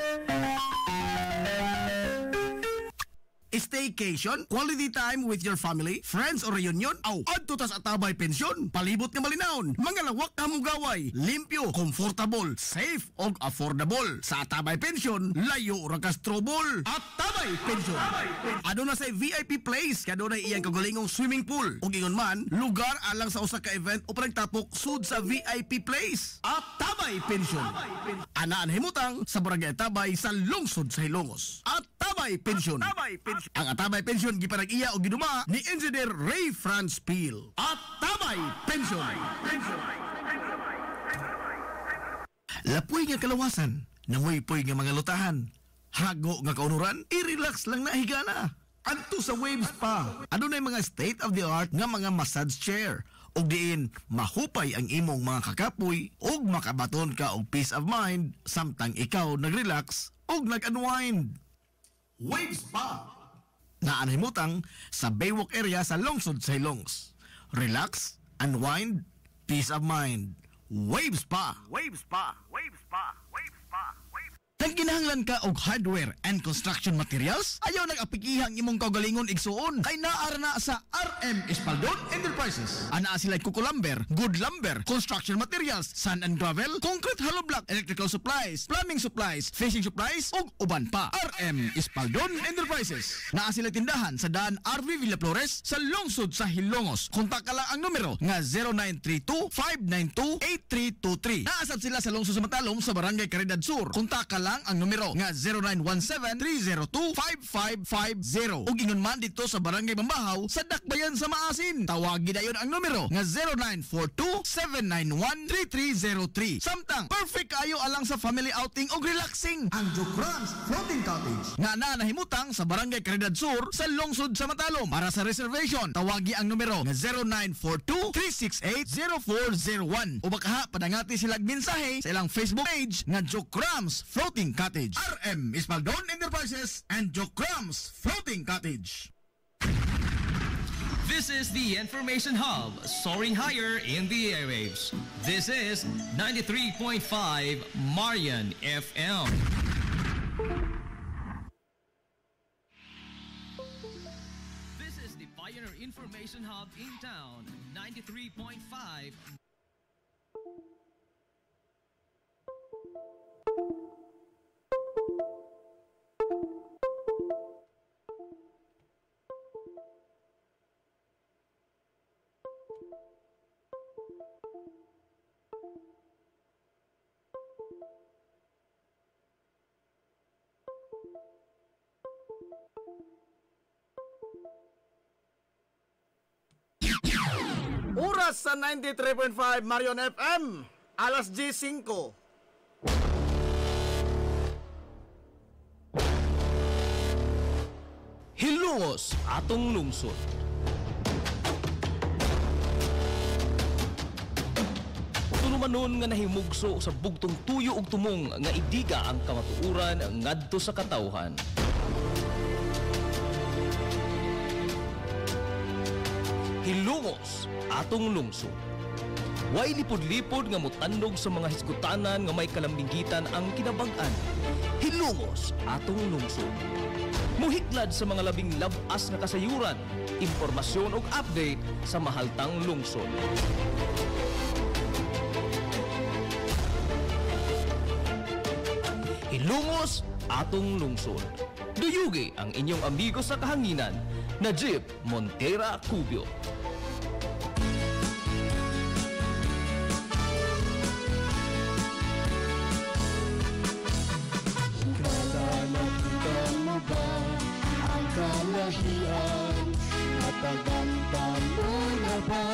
Staycation, quality time with your family, friends or reunion, adto tas Atabay Pensyon, palibot nga malinawon, mga lawak ka mong gaway, limpyo, comfortable, safe og affordable. Sa Atabay Pensyon, layo ra ka trouble. Atabay Pensyon. Aduna say VIP place, kadunay iyang kagalingong swimming pool. Ug ingon man, lugar alang sa usa ka event o pagtapok sud sa VIP place. Atabay Pensyon. Anaan himutang sa Barangay Atabay sa lungsod sa Hilongos. Atabay Atabay Pension. Ang Atabay Pension giparag-iya o giduma ni Engineer Ray Franz Peel. Atabay Pension. Lapoy nga kalawasan, nangoy-poy nga mga lutahan, hago nga kaunuran, i-relax lang na higana. Adto sa Waves Spa, adunay mga state-of-the-art nga mga massage chair, ug diin mahupay ang imong mga kakapoy ug makabaton ka og peace of mind samtang ikaw nag-relax ug nag-unwind. Waves Spa naanhimutang sa Baywalk area sa lungsod sa Hilongos. Relax, unwind, peace of mind. Waves Spa. Waves Spa. Waves Spa. Waves Spa. Nang kinahanglan ka og hardware and construction materials, ayaw nag-apikihang imong kaugalingon igsuon kay naara na sa RM Espaldon Enterprises. Ana sila Kuko Lumber, Good Lumber, construction materials, sand and gravel, concrete hollow block, electrical supplies, plumbing supplies, fishing supplies ug uban pa. RM Espaldon Enterprises. Naa sila tindahan sa daan RV Villa Flores sa lungsod sa Hilongos. Kontak ka lang ang numero nga 0932-592-8323. Naasad sila sa lungsod sa Matalom sa Barangay Caridad Sur. Kontak ka lang ang numero nga 0917-302-5550. Ug ingon man dito sa Barangay Bambahaw sa Dakbayan sa Maasin. Tawagin dayon ang numero nga 0942-791-3303. Samtang perfect kayo alang sa family outing ug relaxing. Ang Jokrans Floating Cottage nga nahimutang sa Barangay Caridad Sur sa lungsod sa Matalom. Para sa reservation, tawagi ang numero nga 0942-368-0401. O baka padangati silang mensahe sa ilang Facebook page nga Jokrans Floating Cottage. RM Espaldon Enterprises and Jokrams Floating Cottage. This is the Information Hub, soaring higher in the airwaves. This is 93.5 Marian FM. This is the Pioneer Information Hub in town, 93.5. Oras sa 93.5 Marion FM, alas 10:05. Hilongos atong lungsod. Tulumanon nga nahimugso sa bugtong tuyo ug tumong nga idiga ang kamatuuran ngadto sa katawhan. Hilongos atong lungsod. Way lipod-lipod nga mutandog sa mga hisgutanan nga may kalambigitan ang kinabag-an. Hilongos atong lungsod. Muhiklad sa mga labing labas nga kasayuran, impormasyon ug update sa mahaltang lungsod. Hilongos atong lungsod. Duyugi ang inyong amigo sa kahanginan, Najib Montera Cubio. Kalahian, napaganda mo na ba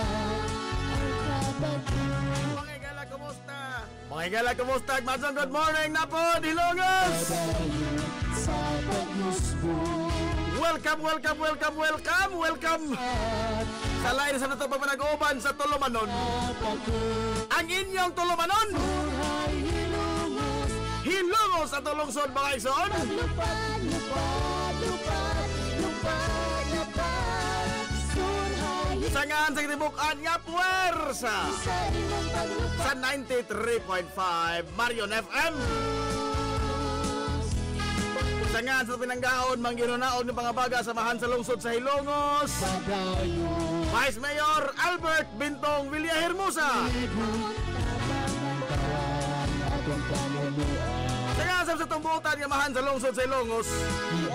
ang kabatuan? Mga igala, kumusta? Mga igala, kumusta? Madsong good morning na po, Hilongos! Sa pagmusbo. Welcome, welcome, welcome, welcome, welcome! Sa lain sa nato papanag-uban sa Tulumanon. Ang inyong Tulumanon! Hilongos sa Tulungsod, mga igsoon! Lupad, lupad, lupad, lupad, lupad, surhay. Sangan sa kitibukan nga puwersa sa 93.5 Marion FM. Sangan sa pinanggaon, mangginunaon ng pangabaga samahan sa lungsod sa Hilongos. Vice Mayor Albert Bintong Villahermosa. Sangan sa tumbutan nga mahan sa lungsod sa Hilongos,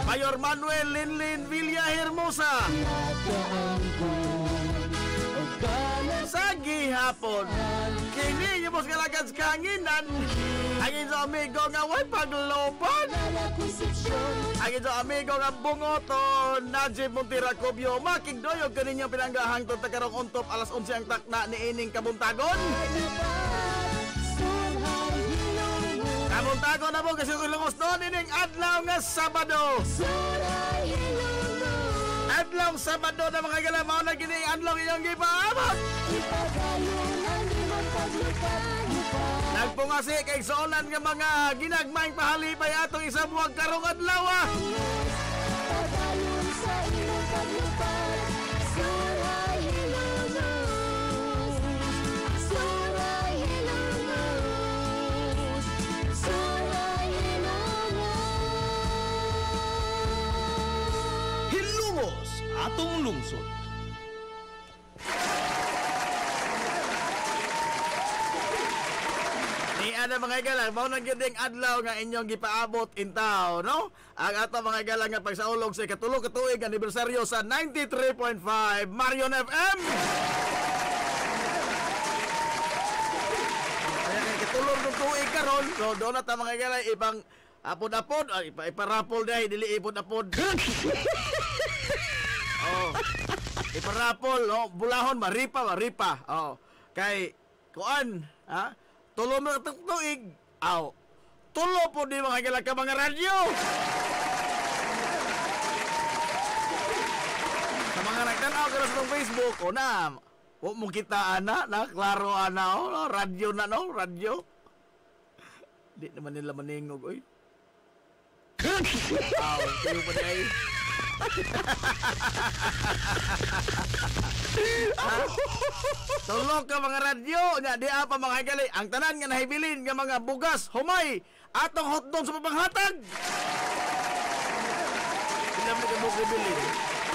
Mayor Manuel Linlin Villahermosa. Sa gihapon, kini yung mas kalagad sa kanginan. Agin sa amigo nga way pagloban. Agin sa amigo nga bungoton. Najib Montira Cubio. Makigdoyog kaninyong pinanggahang takarong untop alas 11 ang takna ni ining kabuntagon. Kabuntagon na po kasi ilungos doon ining adlaw nga Sabado. Adlaw Sabado na mga galamaw na gini adlaw inyong gipaabot. Nagpungasi kay solan nga mga ginagmayng pahalipay atong isang buwag karong adlaw. Hilumos atong lungsod. Ano mga galang, mao nang giding adlaw nga inyong gipaabot intaw, no? Ang ato mga galang nga pagsaulog sa ikatulo ka tuig anibersaryo sa 93.5 Marion FM. Kaya kay katulog ng tuig karon, so doon na ta mga galang ibang apod-apod, iparapol dahil dili ipod-apod. Oh. Iparapol, no? Bulahon maripa. Oh. Kay kuan, ha? Tulo mo tuig. Aw. Tulo po di mga galang ka mga radyo. Sa mga nagtanaw ka sa Facebook, o na, huwag mong kita na, klaro ana, no? Radyo na, no? Radyo. Di naman nila maningog, oy. Aw, tuyo pa di Tulog ka mga radyo nya di apa mga gali ang tanan nga nahibilin nga mga bugas humay atong hotdog sa panghatag. Ilang ka mo bilin?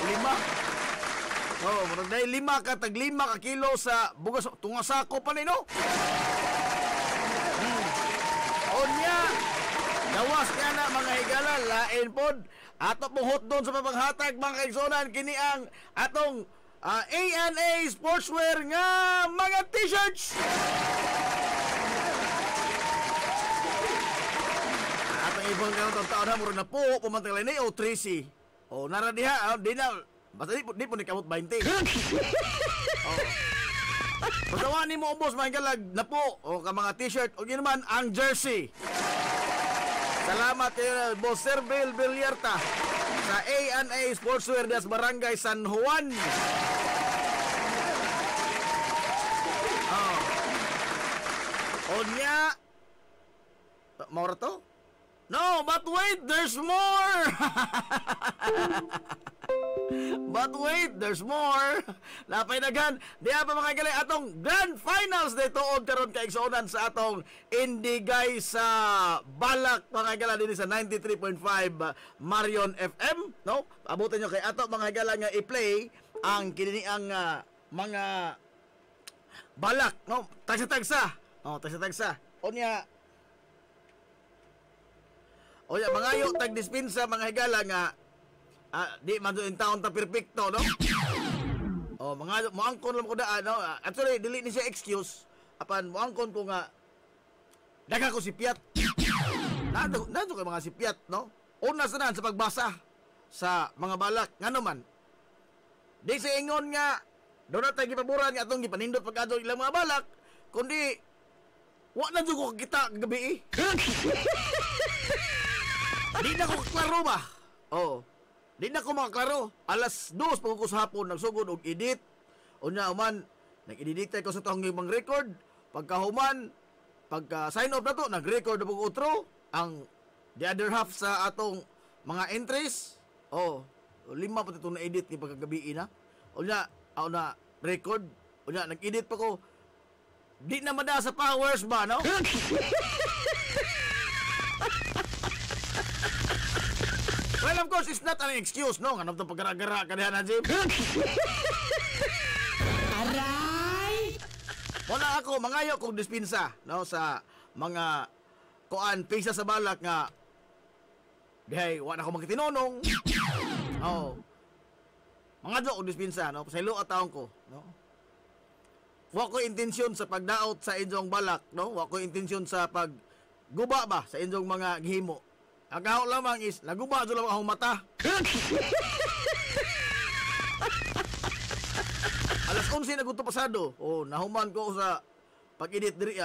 5. Oh, murag dai 5 ka tag 5 ka kilo sa bugas tunga sako pa ni no. Onya gawas nga na mga higala lain pod ato pong hotdog sa panghatag mga kaigsonan kini ang atong A&A Sportswear nga mga t-shirts. Atong ibang kanong taon na muro na po pumantanglan ni o 3C. O nara diha di na basta di po ni kamot 20. Oh. Pagkawa ni mo ubos mga galag na po o ka mga t-shirt o yun naman ang jersey. Salamat kay Boss Serbil Villarta sa A&A Sportswear das Barangay San Juan. Oh. Onya. Maura to? No, but wait, there's more. But wait, there's more. Napay daghan. Di pa mga gali atong grand finals dito karon kay igsuonan sa atong Indigay sa Balak mga gala dinhi sa 93.5 Marion FM, no? Abutin nyo kay ato mga gala nga i-play ang kini ang mga balak, no? Tagsa-tagsa. Oh, tagsa-tagsa. Onya mangayo tag dispensa mga higala nga di man in town ta perfecto, no? Oh, mga moangkon lang ko daan, no? Actually dili ni siya excuse. Apan moangkon ko nga daga ko si Piat. Nado kay mga si Piat, no? Una sa pagbasa sa mga balak ngano man. Di sa ingon nga do na tay gipaboran nga atong gipanindot pag-adto ilang mga balak, kundi wa na jud ko kita gabi. Di na ko klaro ba? Oh. Di na ko makaklaro. Alas 2 pag ko sa hapon nagsugod og edit. Unya man nag-edit ko sa tong ibang record. Pagkahuman, pagka sign off na to, nag-record na po outro ang the other half sa atong mga entries. Oh, 5 pa ito na edit ni pagkagabi na. Unya, na record. Unya, nag-edit pa ko. Di na mada sa powers ba, no? Well, of course, it's not an excuse, no? Anong itong pagkara-gara ka diyan na, Jim? Aray! Wala ako, mangayo kong dispensa, no? Sa mga kuan, pisa sa balak nga dihay, wala ako magkitinonong. Oh. Mga do kong dispensa, no? Pasaylo at taong ko, no? Wala ko intensyon sa pagdaot sa inyong balak, no? Wala ko intensyon sa guba ba sa inyong mga gihimo? Ang kahon lamang is naguba jud lang akong mata. Alas 11 na gusto pasado. Oh, nahuman ko sa pag-edit diri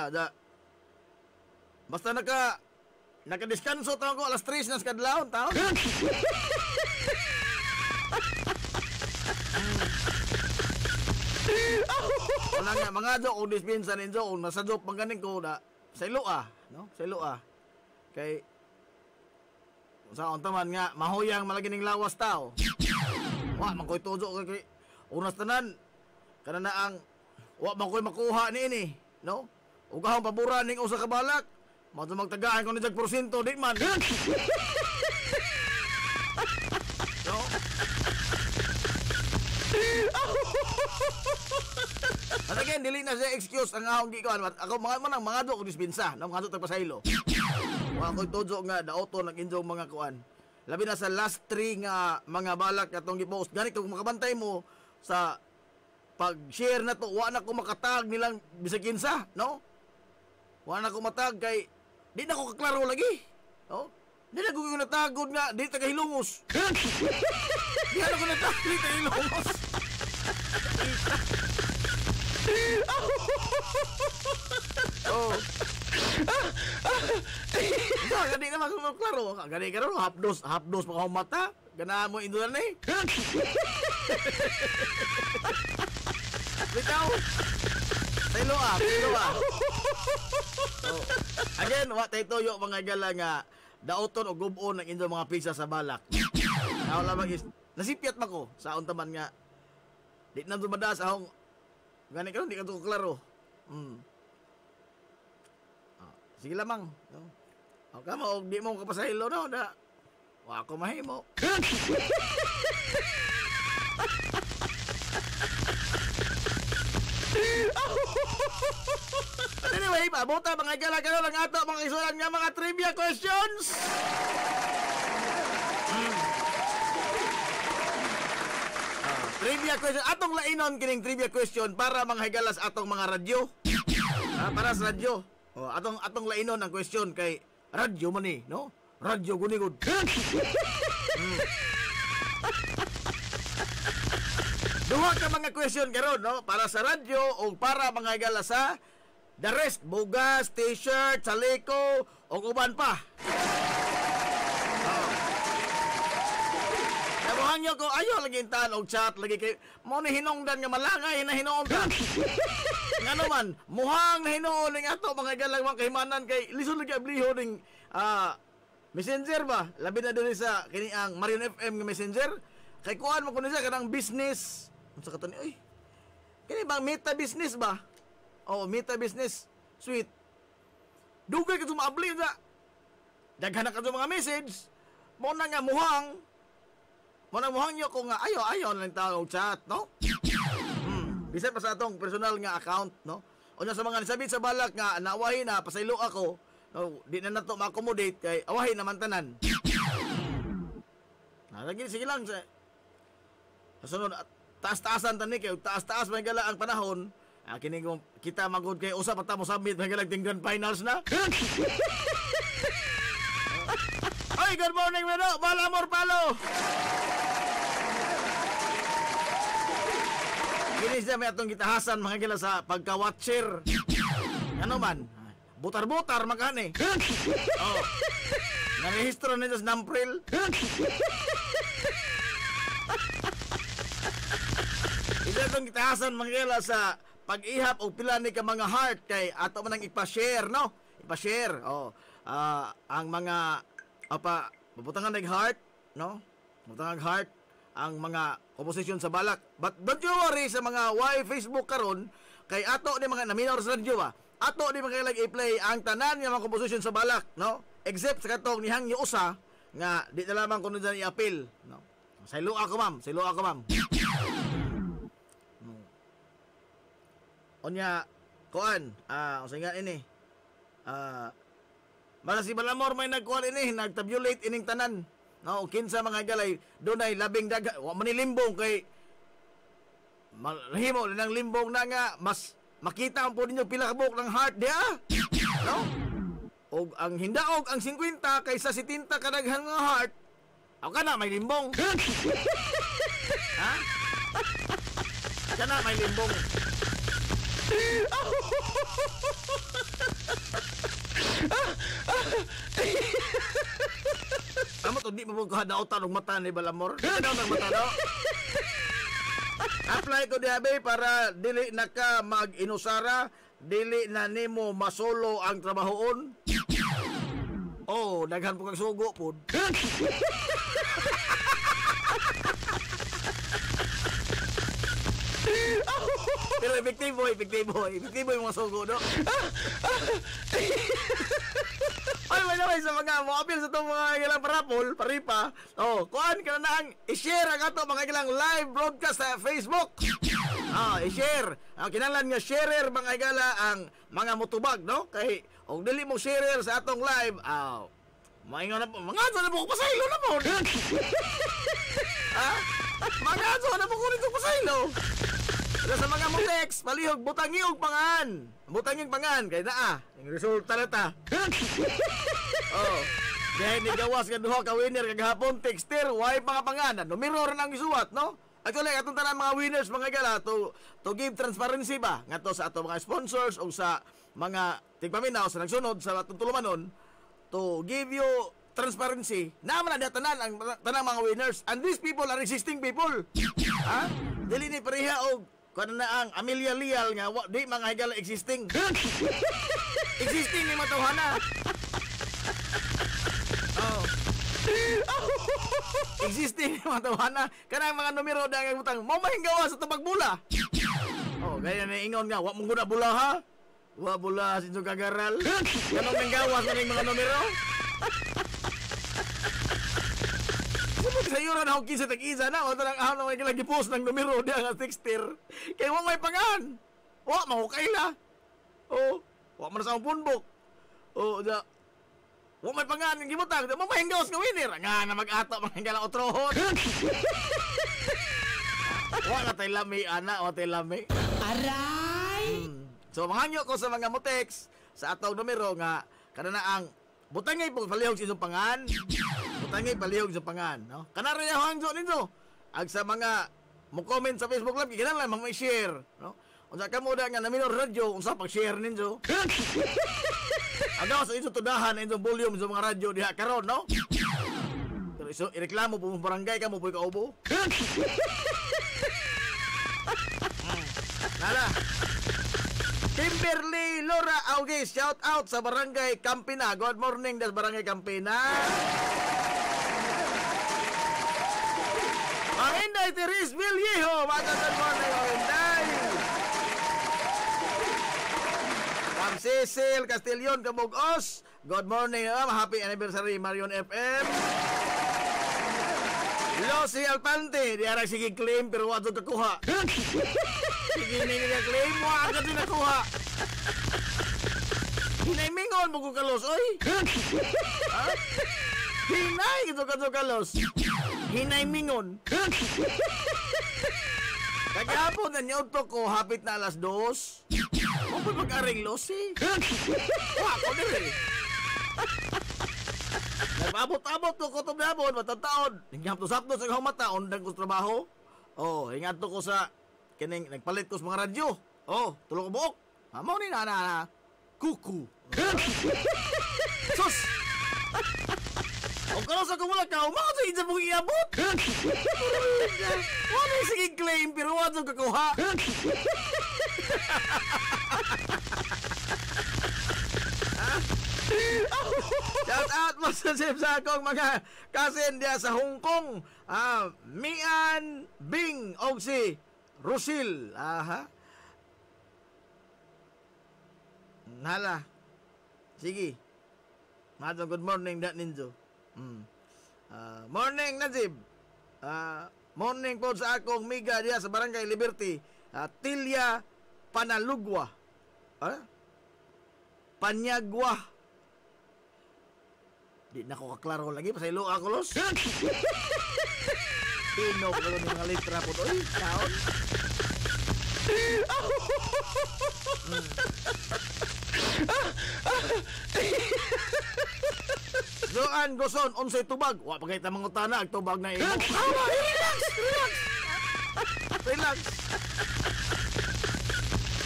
basta nakadiskanso taon ko alas 3 na sa kadlawon taon. Wala nga mga jo kung dispensa ninyo kung nasadop pang ganing ko na sa iloa, no? Sa iloa. Kay sa taman nga mahuyang malagi ning lawas tao. Wa man koy tujo kay unas tanan kana na ang wa man koy makuha niini, no? Ug ahong paboran ning usa ka balak, mao magtagaan ko ni jag porsyento di man. No? At again, dili na siya excuse ang ahong gikuan. Ako mga do ko dispensa, no mga do tagpasaylo. Wa koy tujo nga daoto nag-enjoy mga kuan. Labi na sa last 3 nga mga balak katong gi-post. Gani kung makabantay mo sa pag-share na to, wa na ko makatag nilang bisag kinsa, no? Wa na ko matag kay di na ko kaklaro lagi. No? Di na ko natagod nga di taga Hilongos. Di na ko natagod di taga Hilongos. Oh. Gani naman ko klaro. Gani ka ron, half dose pa akong mata. Ganahan mo indulan eh. Bitaw. Tilo ah. Oh. Again, wa tay toyo mga gala nga daoton o gubon ng inyong mga pizza sa balak. Ako lamang is nasipyat pa ko sa untaman nga di na dumadas akong gani ka ron, di ka to klaro. Sige lamang, no? O kamo, di mo kapasahilo, no? Wa ako mahimo. Anyway, pabuta mga gala-gala lang ato mga isulan nga mga trivia questions. Trivia question. Atong lainon kining trivia question para mga higalas atong mga radyo. Para sa radyo. O, atong lainon ang question kay radyo man ni, no? Radyo gunigod. Duha ka mga question karon, no? Para sa radyo o para mga higala sa the rest, bugas, t-shirt, saliko o uban pa. Nabuhan nyo ko, ayo lagi intaan og chat lagi kay mo ni hinungdan nga malangay na hinuon. Nga naman, muhang na hinuon ning ato mga galang mga kahimanan kay lisod lagi abliho ning messenger ba? Labi na dun sa kini ang Marion FM nga messenger. Kay kuan mo kuno siya kanang business. Unsa ka to ni? Oy. Kini bang meta business ba? Oh, meta business suite. Dugay ka tumabli sa. Daghan ka mga message. Mo na nga muhang nyo ko nga ayo lang tao chat, no? Bisan pa sa atong personal nga account, no? Unya sa mga nisabit sa balak nga nawahi na pasaylo ako, no? Di na nato ma-accommodate kay awahi naman tanan. Lagi sige lang sa sunod taas-taasan tani kay taas-taas may gala ang panahon. Kini kita magud kay usa pa ta mo submit may gala ting grand finals na. Ay, good morning, Meno. Balamor Palo. Kinis na may atong gitahasan mga gila sa pagka-watcher. Ano man? Butar-butar magkani. Oh. Narehistro nito sa Nampril. Ito atong gitahasan mga gila sa pag-ihap o pila ni ka mga heart kay ato man ang ipa-share, no? Ipa-share. Oh. Ang mga mabutangan nag-heart, no? Mabutangan nag-heart ang mga komposisyon sa balak. But don't you worry sa mga Facebook karon kay ato ni mga naminaw sa radyo ba. Ato ni mga i-play ang tanan nga mga komposisyon sa balak, no? Except sa katong nihang usa nga di na lamang kuno dyan i-appeal, no? Saylo ako ma'am. Onya kuan, usa nga ini. Mara si Balamor may nagkuhan ini, nagtabulate ining tanan. No, kinsa mga galay, dunay labing daga, wa man limbong kay malhimo nang limbong na nga mas makita ang po ninyo pila ka buok ng heart dia. No? og ang hindaog ang 50 kaysa 70 kadaghan nga heart, ako ka na may limbong. Ha? Ka na may limbong. Amo to di mo kahadautan og mata ni Balamor. Kahadautan mata daw. Apply ko diabe para dili na ka mag-inusara, dili na nimo masolo ang trabahoon. Oh, daghan po kang sugo pod. Pero epektibo yung mga sugo, no? Ay, may sa mga appeal sa itong mga ilang parapol, paripa. Oh, kuhaan ka na ang i-share ang ato mga ilang live broadcast sa Facebook. I-share. Kinahanglan nga sharer mga igala ang mga mutubag, no? Kay, og dili mo sharer sa atong live, maingon na po, mga ato na po pasaylo na po. Mga ato na po kunin itong pasaylo. Pero sa mga mutex, palihog, butangi og pangan. Butangi og pangan, kaya na yung resulta na ta. Dahil nigawas ka duha ka winner kagahapon, texter, why mga pangan. Numero rin ang isuwat, no? Actually, atong tanan mga winners, mga gala, to give transparency ba? Nga to sa atong mga sponsors o sa mga tigpaminaw sa nagsunod sa atong tulumanon, to give you transparency. Naman na tanan ang tanang mga winners. And these people are existing people. Dili ni pareha og kung na ang Amelia Leal nga di mga higala existing. Existing ni matawhana. Existing ni matawhana. Kanang mga numero da nga butang mo mahinggawa sa tabagbula. Gaya na ingon nga wa mong guna bula ha. Wa bula sinso kagaral. Kanang minggawas kaning mga numero. Sayuran ako kinsa tag-isa na o tanang ahon na may gipost ng numero diya nga texter. Kaya mo may pangan. Wa, mahukay la. Wa man sa punbok. Wa may pangan ng gibutang. Wa mahinggawas nga winner. Nga na mag-ato mahinggalang otrohon. Wa na tayo lami, ana. Wa tayo lami. Aray! So, manghanyo ko sa mga mutex sa atong numero nga kada na ang butangay po palihog sa inyong pangan. Butangay palihog sa pangan, no? Kanara yung hangzo ninyo. Ag sa mga mo comment sa Facebook Live, kinahanglan lang share, no? Unsa kamo da nga na minor radyo, unsa pag-share ninyo? Agaw sa inyong tudahan na inyong volume sa mga radyo diha karon, no? Pero iso ireklamo po mo barangay kamo po'y kaubo. Nala. Kimberly Laura August, shout out sa Barangay Campina. Good morning, das Barangay Campina. Ang Inday Teres Villejo, good morning, ang Inday. Ma'am Cecil Castillon Camugos, good morning, happy anniversary Marion FM. Losi Alpante, di arang sige claim pero wato kakuha. Sige nila claim, agad din nakuha. Hinay mingon mo kong kalos, oy. Hinay ito kalos. Hinay mingon. Kagapon na niyo to ko, hapit na alas 2. Huwag po mag-aring losi. Ako din eh. Nagpabot-abot to ko itong dabon, matataon. Hinggap to sapto sa kahumata, undang ko trabaho. Hingat to ko sa, kining, nagpalit ko sa mga radyo. Tulong ko buok. Amaw ni na, kuku. Sus! Kung kalos ako mula ka, umakot sa isa pong iabot. Wala yung sige claim, pero wala yung kakuha. Shout out mo sa akong mga kasin diya sa Hong Kong. Mian Bing og si Rosil. Nala. Sige. Mato good morning dat ninjo. Morning Najib. Morning po sa akong miga diya sa Barangay Liberty. Tilya Panalugwa. Panyagwa. Di na ko kaklaro lagi pasaylo ako los. Pino ko ng mga litra po to. Kaon. Joan Goson, unsay tubag? Wa pa kay tamang utana, ang tubag na imo. Relax.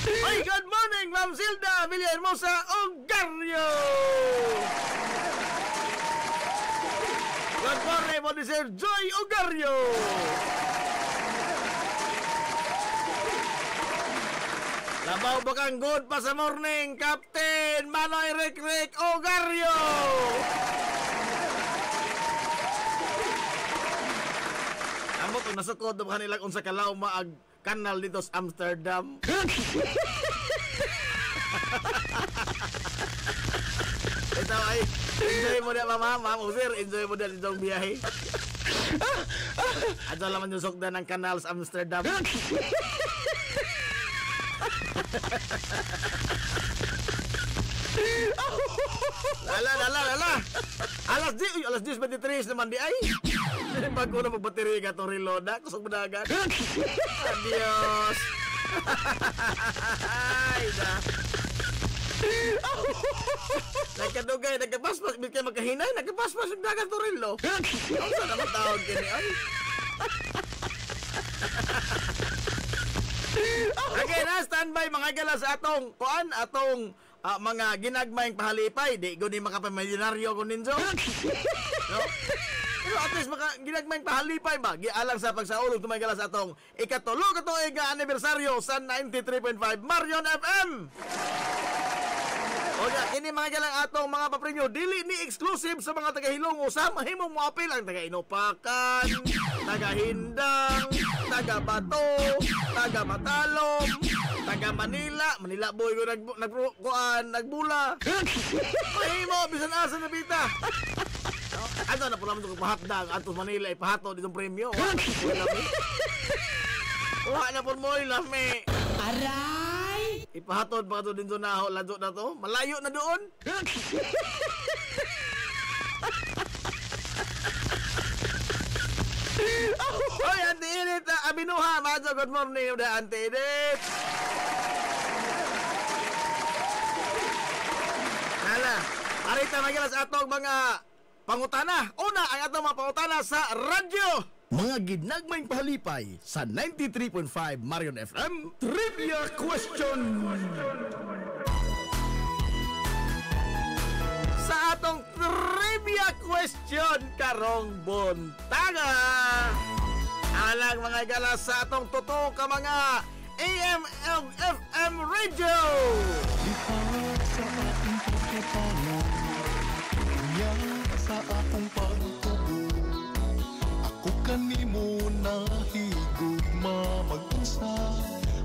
Ay, good morning, Ma'am Zilda Villahermosa Ogario. Good morning, mo ni Sir Joy Ogario. Labaw ba kang good pa sa morning, Captain Manoy Rick Ogario? Amo to nasukod ba kanila unsa kalaw maag kanal dito sa Amsterdam? Ito ay enjoy mo na mama, sir, enjoy mo na itong biyahe. Ato laman yung sukdan ng kanal sa Amsterdam. Lala. Alas 10:23 naman di ay. Bago na magbateri ka itong reload, kusog madagan. Adios. Ay na. Nagkadugay, nagkapaspas, bit kayo magkahinay, nagkapaspas yung dagat itong relo. Ang saan naman tawag kini ay. Okay na, standby mga gala sa atong kuan, atong mga ginagmayng pahalipay. Di ko ni makapamilyonaryo ko ninyo. No? Pero at least ginagmayng pahalipay ba? Gialang sa pagsaulog tumay gala sa atong ikatulo katuig nga anibersaryo sa 93.5 Marion FM. O nga, kini mga galang atong mga papremyo, dili ni exclusive sa mga taga-Hilongo. Sa mahimong mo apil ang taga-Inupakan, taga-Hindang, taga-Bato, taga-Matalom, taga-Manila. Manila boy ko nagbula. Mahimo, bisan asa na bita. Ano na po naman itong pahatdang at Manila ipahato ditong premyo. Wala na po mo ilami. Aray! Ipahatod pa ito din na lado na to. Malayo na doon. Hoy, Auntie Edith, Abinuha, Madzo, good morning, Auntie Edith. Hala, arita magilas atong mga pangutana. Una, ang atong mga pangutana sa radyo. Mga ginagmayng pahalipay sa 93.5 Marion FM Trivia Question. Sa atong Trivia Question karong buntaga, alang mga gala sa atong totoo ka mga AM FM radio. Sa ating pagkatalo, yan sa akong pagtubo, ako kanimo nahigugma mag-usa,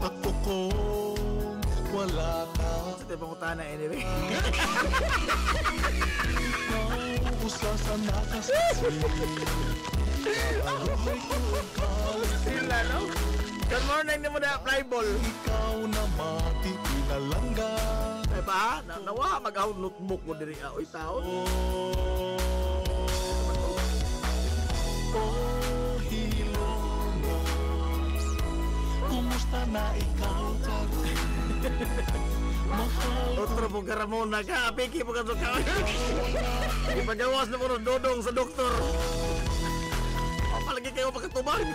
ako kung wala ka. Sa tayo pangutana anyway. Ikaw usa sa nakasaksi, kabaluhay ko ikaw. Sila no? Good morning ni mo na flyball. Ikaw na mati pinalangga. Ay pa, nawa mag-ahon notebook ko diri oy taon. Oh, Hilongos, kumusta na ikaw karon? Mahal. Otro po karamona ka, piki po ka to ka. Ipagawas na po ng dodong sa doktor. Palagi kayo pagkatubag.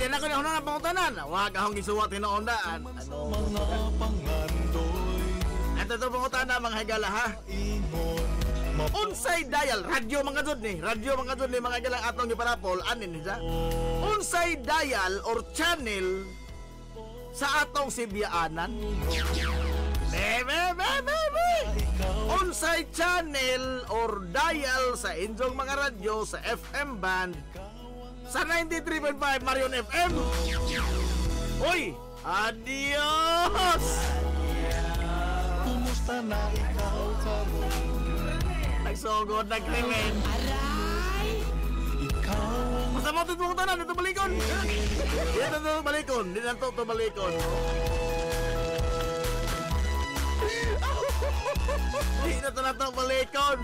Din ako na hunang na pangutanan. Huwag akong gisuwat hinoondaan. Mga pangandoy. Ito ito pangutanan mga higala ha. Unsay dial, radyo mga dod ni. Radyo mga dod ni mga higala atong giparapol. Anin niya? Unsay dial or channel sa atong sibyaanan? Unsay channel or dial sa inyong mga radyo sa FM band sa 93.5 Marion FM. Uy, adios! Kumusta na ikaw karon? Nagsugod, nagkrimen. Aray! Ikaw basta mo tutulong tanan, dito balikon. Dito balikon, dito balikon. Di na ito na ito balikon.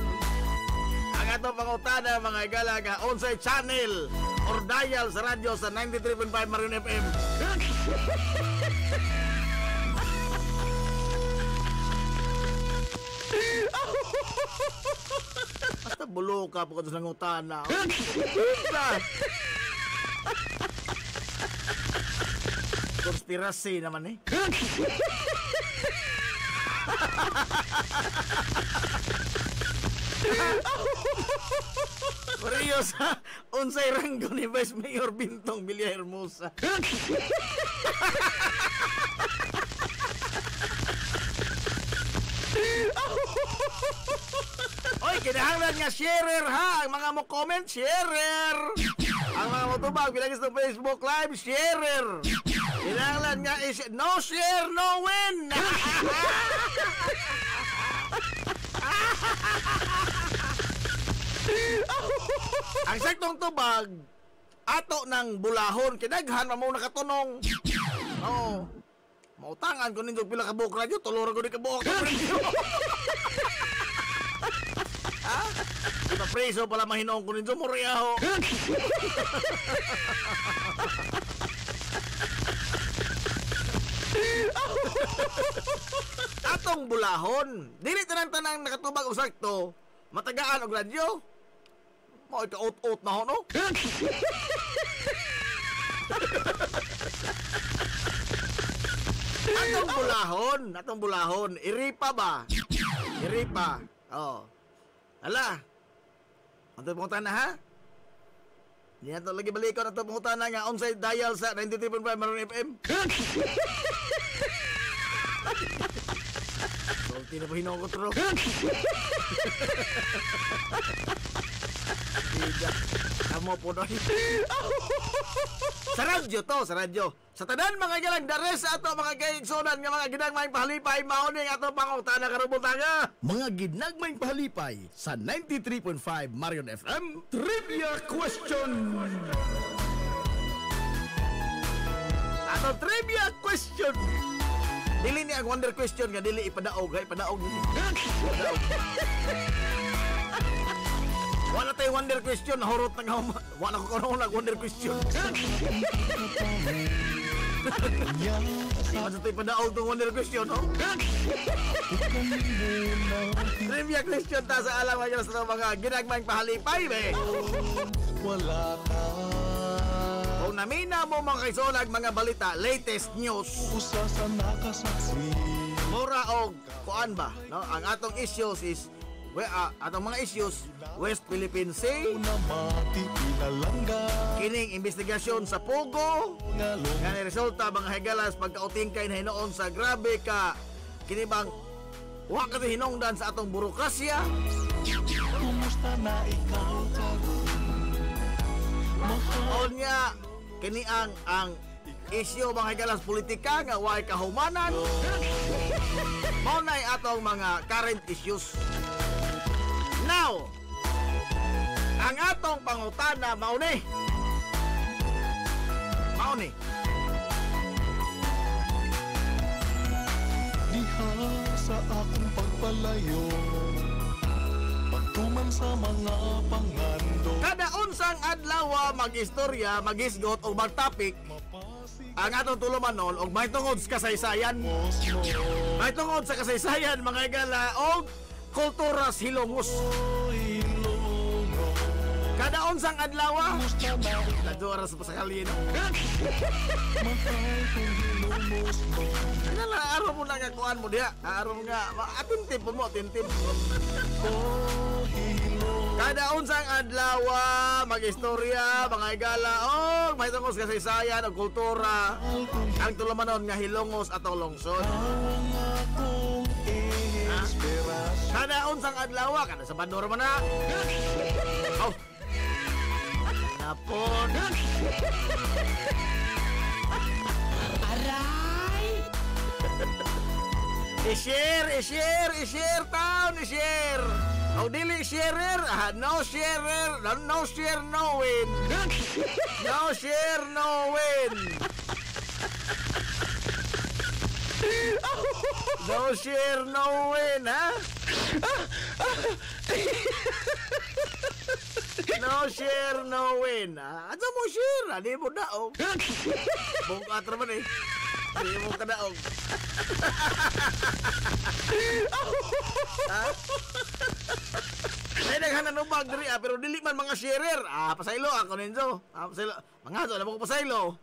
Ang ato pangutana mga igalaga, onsay channel or dial sa radyo sa 93.5 Marion FM. Basta bulo ka po sa ngutana. Konspirasi naman eh. Mario sa unsay ranggo ni Vice Mayor Bintong Villahermosa. Oy, kinahanglan nga sharer ha. Ang mga mo comment, sharer. Ang mga mo tubag, bilagis ng Facebook Live, sharer. Kinahanglan nga no share, no win. Ang saktong tubag, ato ng bulahon, kinaghan mo nakatunong. Oo. Mautangan ko ninyo pila ka buok radyo, tulura ko ni ka buok radyo. Ha? Kita preso pala mahinoong ko ninyo, muriyaho. Atong bulahon, dili tanang nakatubag og sakto, matagaan og radyo. Mo ika-out-out na ho, no? Atong bulahon, iripa ba? Iripa. Oh. Ala. Anto punta na ha? Di na lagi balikon ato punta na nga onside dial sa 93.5 Marion FM. Salty na ba hinong ko tro? Kamu po doon. Sa radyo to, sa radyo. Sa tanan mga galang dares sa ato mga kaigsunan nga mga ginagmayng pahalipay maoning ato pangutana karubong tanga. Mga ginagmayng pahalipay sa 93.5 Marion FM Trivia Question. Ato trivia question. Dili ni ang wonder question nga dili ipadaog, ipadaog. Wala tayo wonder question, nahurot na nga. Wala ko karoon nag-wonder question. Masa tayo padaog itong wonder question, no? Trivia question ta sa alam mga ginagmayng pahalipay, be. Wala ka. Kung namina mo mga kaisunag mga balita, latest news. Usa sa nakasaksi. Mura og, kuan ba? No? Ang atong issues is atong mga issues West Philippine Sea, kining investigasyon sa Pugo nga resulta mga higalas pagkautingkay na hinoon sa grabe ka kini bang wa ka hinungdan sa atong burokrasya. Kumusta na ikaw mahal niya kini ang issue mga higalas politika nga way kahumanan. Mao nay atong mga current issues. Now, ang atong pangutana mauni. Diha sa akong pagpalayo, pagtuman sa mga pangando. Kada unsang adlaw mag-istorya, mag-isgot o mag-topic, ang atong tulumanon og may tungod sa kasaysayan. May tungod sa kasaysayan mga igala og kulturas Hilongos. Kada unsang adlaw nadto oras pa sa kalino. Nala araw mo na nga kuan mo diha. Araw nga atintim po mo, atintim. Kada unsang adlaw mag-istorya, mga igala og may tungod sa kasaysayan og kultura ang tulumanon nga Hilongos atong lungsod. Kada unsang adlaw kada sa Bandor man na. Oh. Napon. Aray. I-share town, i-share. O dili sharer, no sharer, no share, no win. No share, no win. No share, no win, ha? No share, no win. Ano mo share? Hindi mo daog. Bukat naman eh. Hindi mo kadaog. Ha? Ay, naghananubag diri pero dili man mga sharer. Pasaylo ako ninyo. Pasaylo. Mga zo, alam ko pasaylo.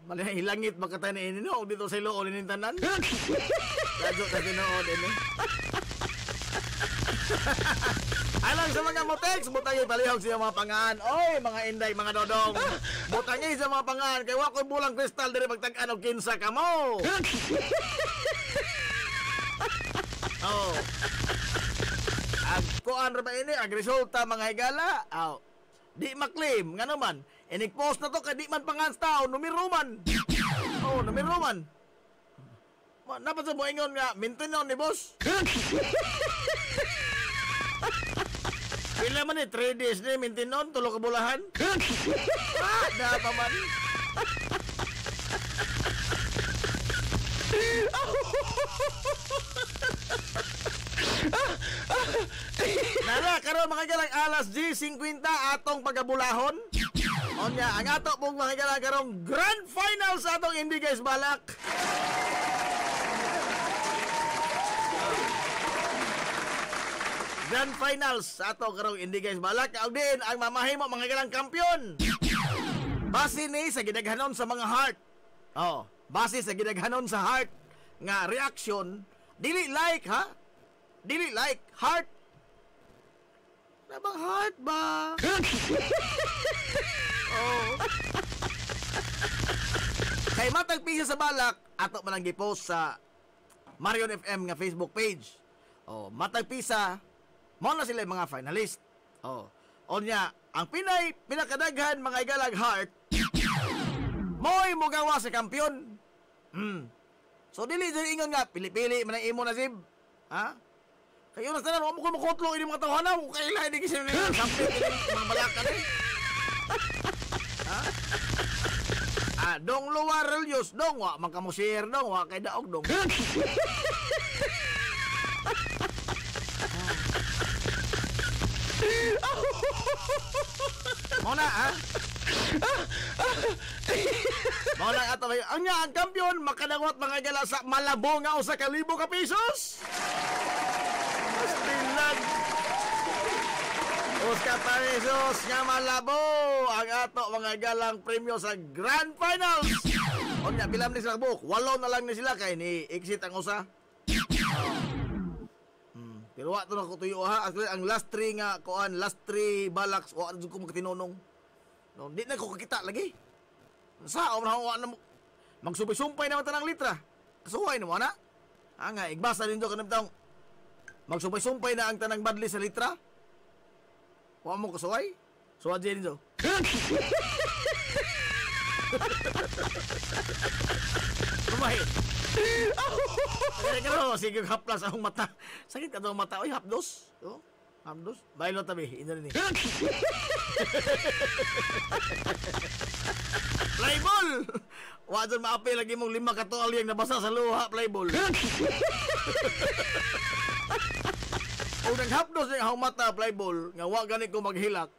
Malay hilangit makatay na inino dito sa ilo ni tanan. Radyo ta tinuod ini. Alang sa mga motex, butangi palihog sa mga pangaan. Oy, mga inday, mga dodong. Butangi sa mga pangaan kay wa koy bulang kristal diri pagtag-an og kinsa ka mo. Oh. Ag kuan ra ba ini ag resulta mga higala? Aw. Di maklaim ngano man. Inig-post na to kay di man pangans tao numero man. Oh, numero man. Napa sa mo ingon nga mintinon ni boss? Pila man ni 3 days ni mintinon tulo ka bulahan? Da pa man. Nara karon mga galang alas G50 atong pagabulahon. Onya ang ato pong mga galang karong grand final sa atong Hindi Guys Balak. Grand finals sa ato karong Hindi Guys Balak. Kaog din ang mamahimo mga galang kampiyon. Base ni sa gidaghanon sa mga heart. Oh, base sa gidaghanon sa heart nga reaction, dili like ha? Dili like heart. Nabang heart ba? Oh. Kay matag pisa sa balak, ato man ang gi-post sa Marion FM nga Facebook page. Oh, matag pisa mo na sila mga finalist. Oh. Onya, ang pinakadaghan mga igalag heart mo'y mugawa sa kampiyon. So dili ingon nga pili-pili man ang imo nasib. Ha? Kayo na tanan mo ko makutlo ini mga tawhana ko kay lahi di kasi sampai mga balakan eh. Ha? Dong luar religious dong wa man kamo share dong wa kay daog dong. Mona ha? Mona ato may ang kampiyon makadawat mga gala sa Malabo nga usa ka libo ka pesos. Stilag. Usa ka pesos nga Malabo ang ato mga galang premyo sa Grand Finals. Onya bilam ni sila book, 8 na lang ni sila kay ni exit ang usa. Pero wa to na ko tuyo ha. Actually, ang last 3 nga kuan, last 3 balaks wa ko magtinunong. No, di na ko kakita lagi. Sa wa na magsubay-sumpay naman tanang litra. Kasuway na mo na. Nga igbasa din do kanang taong magsubay-sumpay na ang tanang badli sa litra. Wa mo kasuway? Suwa din do. Kumay. Kaya sige haplas akong mata. Sakit ka daw mata. Oy, hapdos. Oh, hapdos. Bailo tabi. Ina rin eh. Playball! Wajan maapi lagi mong 5 katual yung nabasa sa luha, playball. O naghapdos yung akong mata, playball, nga wa gani ko maghilak.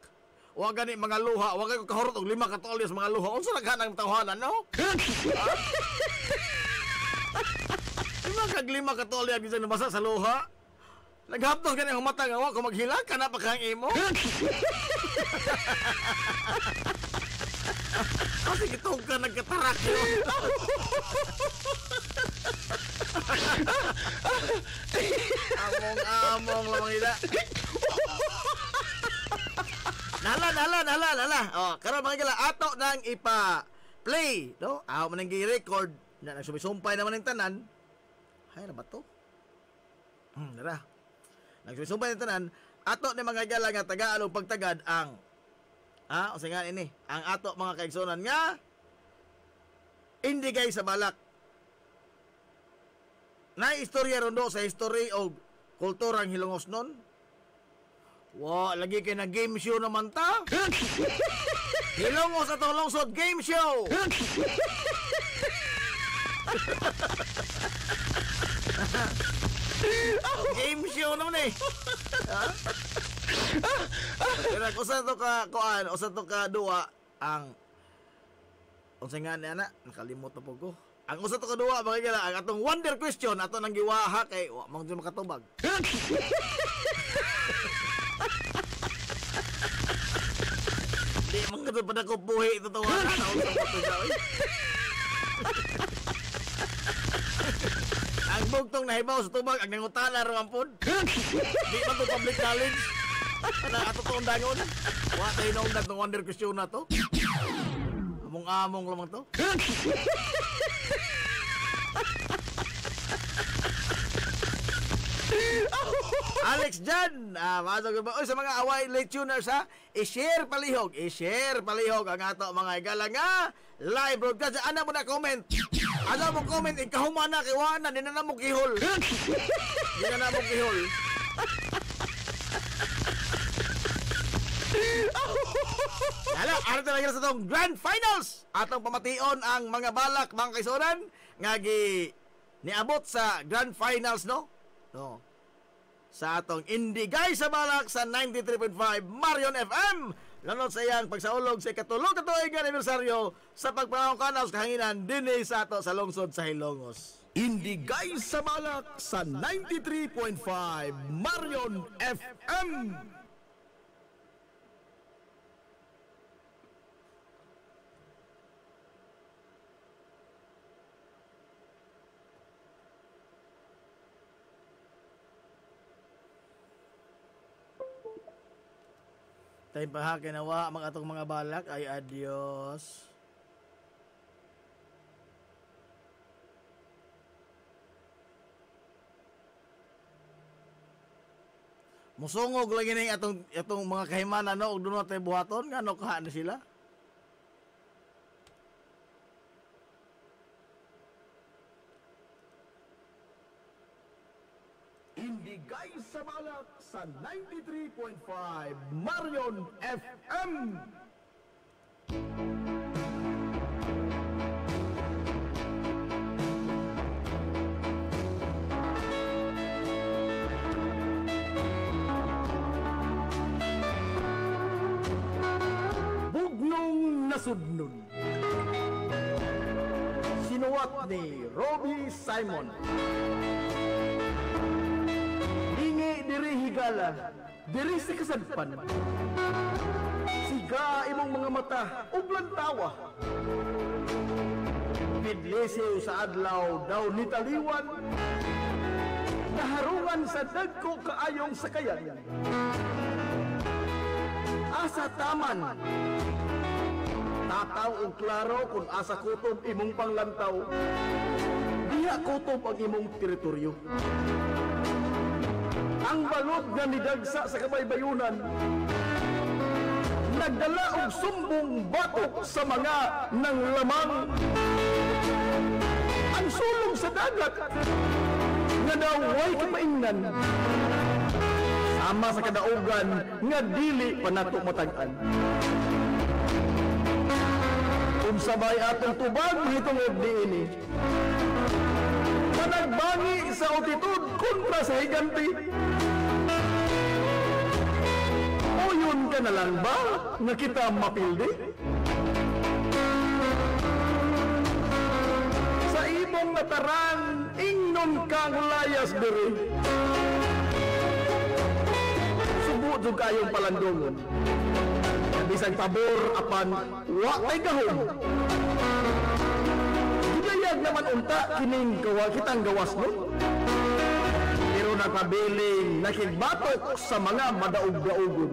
Wa gani mga luha. Wa gani ko kahurot og 5 katual yung mga luha. Unsa naghanang tawhanan, no? Kag 5 katual yung isa nabasa sa luha. Naghapdos gani akong mata nga wa ko maghilak. Kana pa kang imo. Kasi gitong ka nagkatarak yun. Among lamang ida. Nala. Oh, karon mga gila ato nang ipa-play, no? Aw man nang gi-record na nagsumisumpay naman ng tanan. Hay na ba to? Dara. Nagsumisumpay ng tanan, ato ni mga gala nga tagaan og pagtagad ang o nga ini, ang ato mga kaigsunan nga Hindi Guys Balak. Na istorya rondo sa history o kulturang Hilongos nun. Lagi kay na game show naman ta. Hilongos atong lungsod game show. Game show naman eh. Ha? Pero usa to ka kuan, usa to ka duwa ang unsay nga ni ana, nakalimot na po ko. Ang usa to ka duwa mga gila, ang atong wonder question ato nang giwaha kay wa man jud makatubag. Di man kadto pa ko buhi to tuwa na usa mo to jaw. Ang bugtong nahibaw sa tubag ang nangutana raman pod. Di man to public knowledge. Ana ato to undangon. Wa tay na undag ng wonder question na to. Among-among lamang to. Alex Jan, sa mga away late tuners ha, i-share palihog ang ato mga igala nga live broadcast. Ana mo na comment. Ana mo comment ikahuman na kay wana di na mo gihol. Di na mo gihol. Hala, ano talaga sa itong Grand Finals? Atong pamation ang mga balak, mga kaisuran, nga niabot sa Grand Finals, no? No. Sa atong Indigay sa balak sa 93.5 Marion FM. Lanot sa iyang pagsaulog sa ikatulong katuig nga anibersaryo sa pagpangangkanaw sa kahanginan dinhi sa ato sa lungsod sa Hilongos. Indigay sa balak sa 93.5 Marion FM. Tayo pa kinawa mga atong mga balak ay adios. Musungog lagi ning atong mga kahimanan no ug dunay tay buhaton ngano kaha na sila. Indigay sa balak sa 93.5 Marion FM. Bugnong nasudnon. Sinuwat ni Robbie Simon. Diri higala, diri sa kasadpan. Siga imong mga mata, ublan tawa. Pidlesiw sa adlaw daw nitaliwan. Naharungan sa dagko kaayong sakayan. Asa taman. Tataw og klaro kung asa kutob imong panglantaw. Diha kutob ang imong teritoryo. Ang balot nga nidagsa sa kabaybayunan nagdala og sumbong batok sa mga nanglamang. Ang sulong sa dagat nga daw way kapaingnan sama sa kadaugan nga dili pa nato matag-an. Kung sabay atong tubag hitungod diini panagbangi sa utitud kontra sa higanti. Uyon ka na lang ba nga kita mapildi? Sa imong natarang ingnon kang layas diri. Subo jud kayong palandongon. Bisag pabor apan wa kay gahom. Gidayag naman unta kining kitang gawas no. Pero nakabiling nakigbatok sa mga madaog-daogon.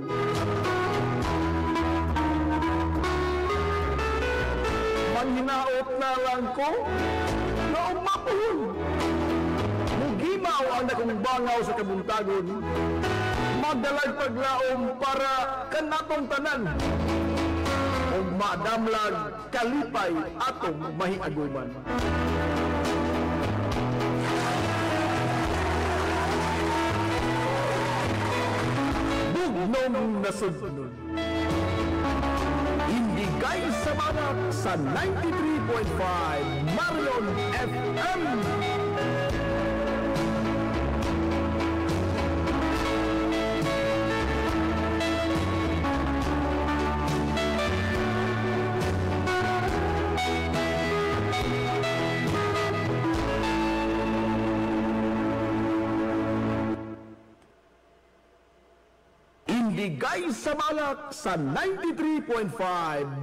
Manghinaot na lang ko na umapon. Mugimaw ang nakong bangaw sa kabuntagon. Magdalag paglaom para kanatong tanan. O madamlag kalipay atong mahiaguman. Bugnong nasudnon. Hindi Indigay sa Banak sa 93.5 Marion FM. Indigay sa Balak sa 93.5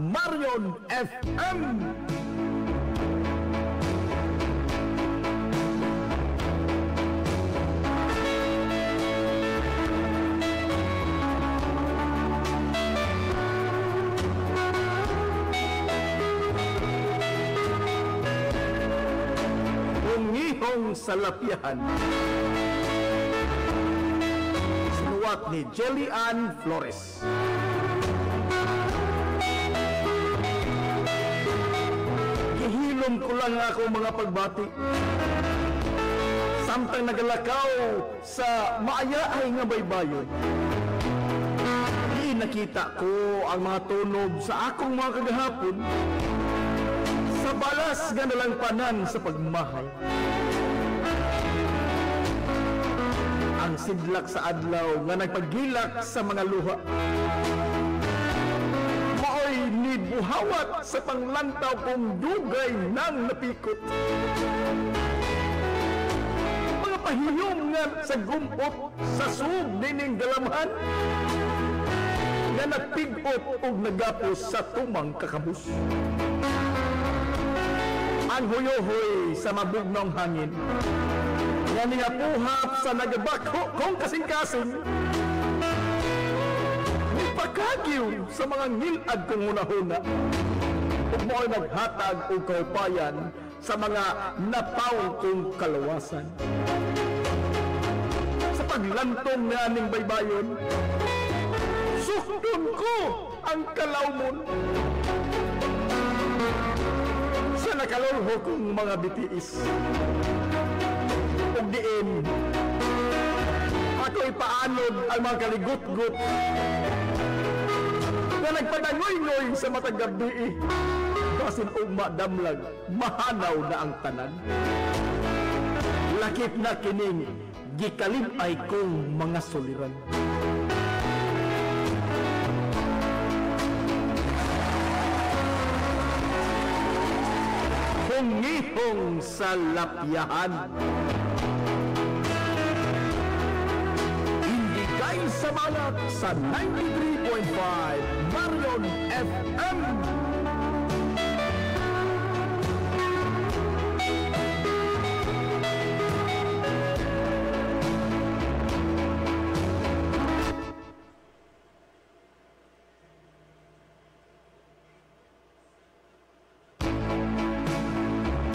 Marion FM. Ungihong sa Lapihan. Ni Jelly Ann Flores. Gihilom ko lang ako mga pagbati. Samtang nagalakaw sa maayahay nga baybayon. Di nakita ko ang mga tunog sa akong mga kagahapon sa balas nga nalangpanan sa pagmahay. Ang sidlak sa adlaw nga nagpagilak sa mga luha. Maoy nibuhawat sa panglantaw kong dugay nang napikot. Mga pahiyom nga sa gumpot sa sub dining dalamhan nga nagpigot o nagapos sa tumang kakabus. Ang huyohoy sa mabugnong hangin nga niyapuhap sa nagabakho kong kasing-kasing. Nipakagiw sa mga ngilad kong hunahuna. Ug mo'y naghatag o kaupayan sa mga napawang kong kalawasan. Sa paglantong na aning baybayon, sukdon ko ang kalawmon. Sa nakalulho kong mga bitiis. Ug diin ako'y paanod ang mga kaligot-got na nagpadangoy-ngoy sa matag gabi. Basin ugma damlag mahanaw na ang tanan. Lakip na kining gikalipay kong mga suliran. Hungihong sa Lapihan. Indigay sa Balak sa 93.5 Marion FM.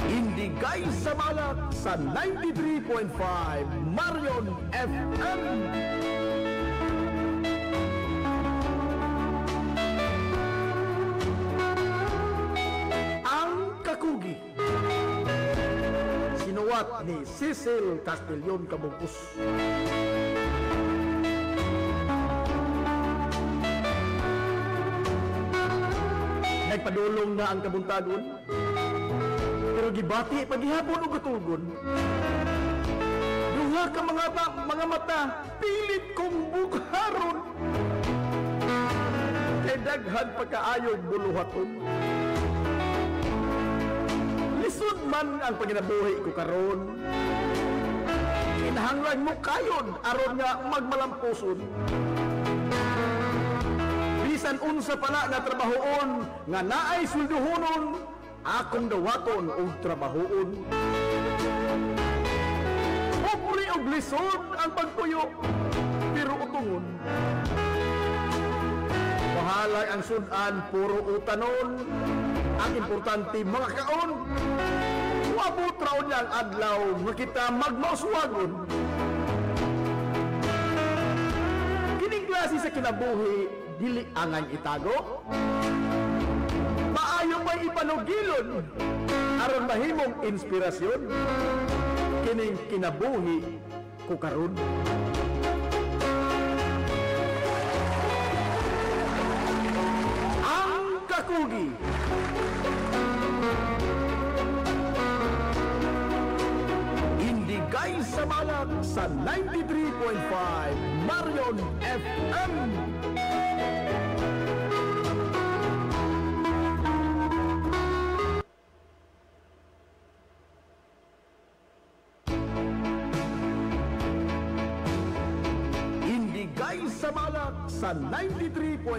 Indigay sa Balak sa 93.5 Marion FM. Ang Kakugi. Sinuwat ni Cecil Castillon Cabungkus. Nagpadulong na ang kabuntagon. Pero gibati paghihapon o katugon. Duha ka mga mata, pilit kong bukharon. Kay daghan pagkaayog buluhaton. Lisod man ang paginabuhi ko karon. Kinahanglan mo kayon aron nga magmalampuson. Bisan unsa pala nga trabahoon nga naay sweldohonon, akong dawaton o trabahoon. Pobre o lisod ang pagpuyo, pero utungon. Bahalay ang sudan, puro utanon. Ang importante mga kaon. Wabot raon niya ang adlaw nga kita magmauswagon. Kining klase sa kinabuhi, dili angan itago. Maayo may ipanugilon aron mahimong inspirasyon kining kinabuhi ko karon. Ang Kakugi. Indigay sa Malak sa 93.5 Marion FM. Indigay sa Malak sa 93.5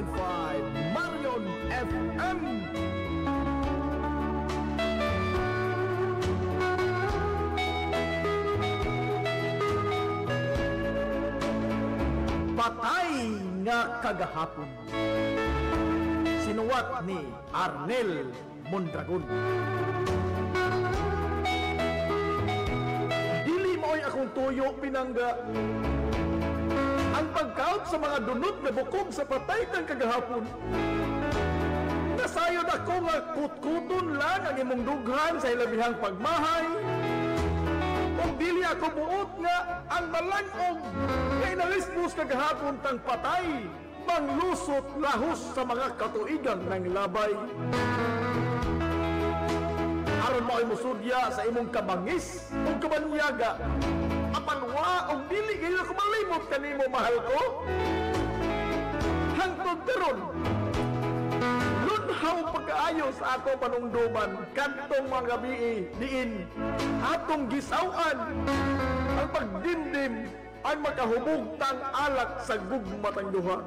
Marion FM. Patay nga kagahapon. Sinuwat ni Arnel Mondragon. Dili mo'y akong tuyo pinangga. Ang pagkaot sa mga dunot na bukog sa patay kang kagahapon. Nasayod ako nga kutkuton lang ang imong dughan sa ilabihang pagmahay. Kung dili ako buot nga ang malangog nga inalisbos kagahapon tang patay, manglusot lahos sa mga katuigan ng labay. Aron mo'y musudya sa imong kabangis o kabanyaga, apanwa o dili kayo ako malimot kanimo mahal ko. Hangtod karon, lunhaw pagkaayo sa ato panungduman, kantong mga gabi diin, atong gisawan, ang pagdimdim, ang makahubugtang alak sa gugmatang duha.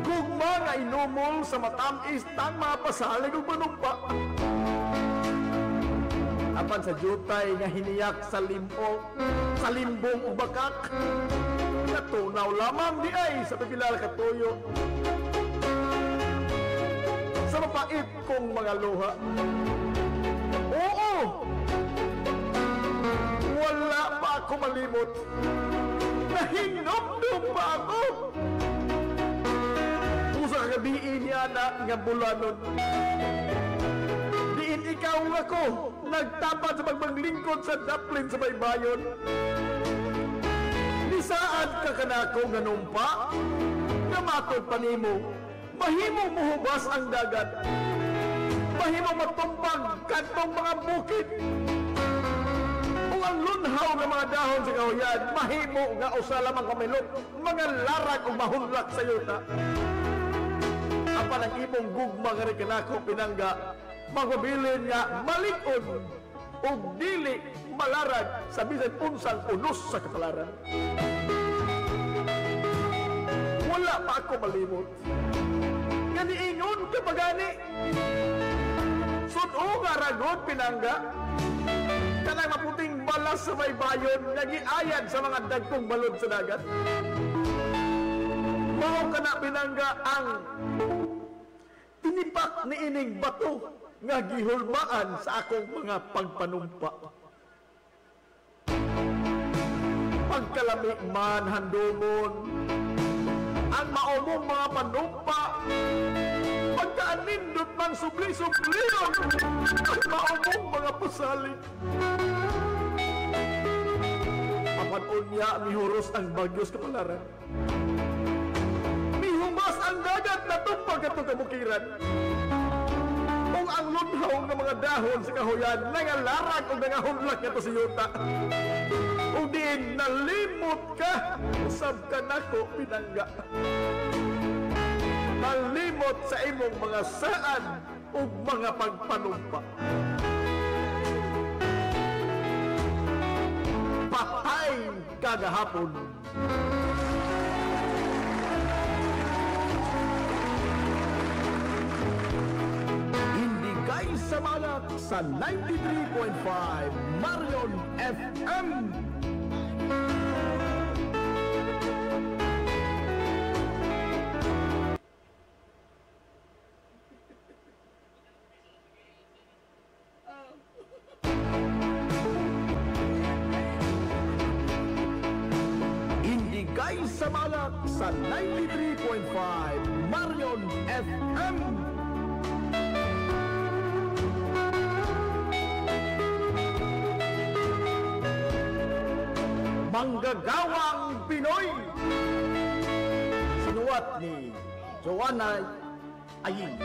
Gugma nga inumol sa matamis tang mapasalig o panumpa. Apan sa jutay nga hiniyak sa limpo, sa limbong ubakak, natunaw lamang di ay sa pipilal katuyo. Sa mapait kong mga luha. Oo! Wala pa ako malimot. Nahinomdom pa ako. Pusa kagabiin niya na nga bulanon. Diin ikaw ako, nagtapat sa pagbanglingkod sa daplin sa baybayon. Nisaad ka kanako nga numpa, namatod pa nimo, mahimo muhubas ang dagat, mahimo matumpag kantong mga bukid, kung ang lunhaw ng mga dahon sa kahuyan, mahimo nga usa lamang kamilot, mga larag o mahunlak sa yuta. Apan ang imong gugma nga rin kanako pinangga, magpabilin nga malikod o dili malarag sa bisan unsang unos sa kapalaran. Wala pa ako malimot. Nga niingon ka pagani. Suno nga ragod pinangga. Kanang maputing balas sa may bayon nga giayad sa mga dagkong balon sa dagat. Mao ka na pinangga ang tinipak ni ining bato nga gihulmaan sa akong mga pagpanumpa. Pagkalami man handumon ang maumong mga panumpa, pagkaanindot man subli-subliyon ang maumong mga pusalit. Apan unya mihuros ang bagyos kapalaran, mihumas ang dagat na tumpag at kabukiran. Kung ang lunhaw ng mga dahon sa kahuyan nangalarag o nangahunlak ito sa yuta, o din nalimot ka, usab ka nako pinangga. Nalimot sa imong mga saan o mga pagpanumpa. Patay kagahapon. Indigay sa Malak sa 93.5 Marion FM. Indigay sa Malak sa 93.5 Marion FM. Manggagawang Pinoy. Sinuwat ni Joanna aying.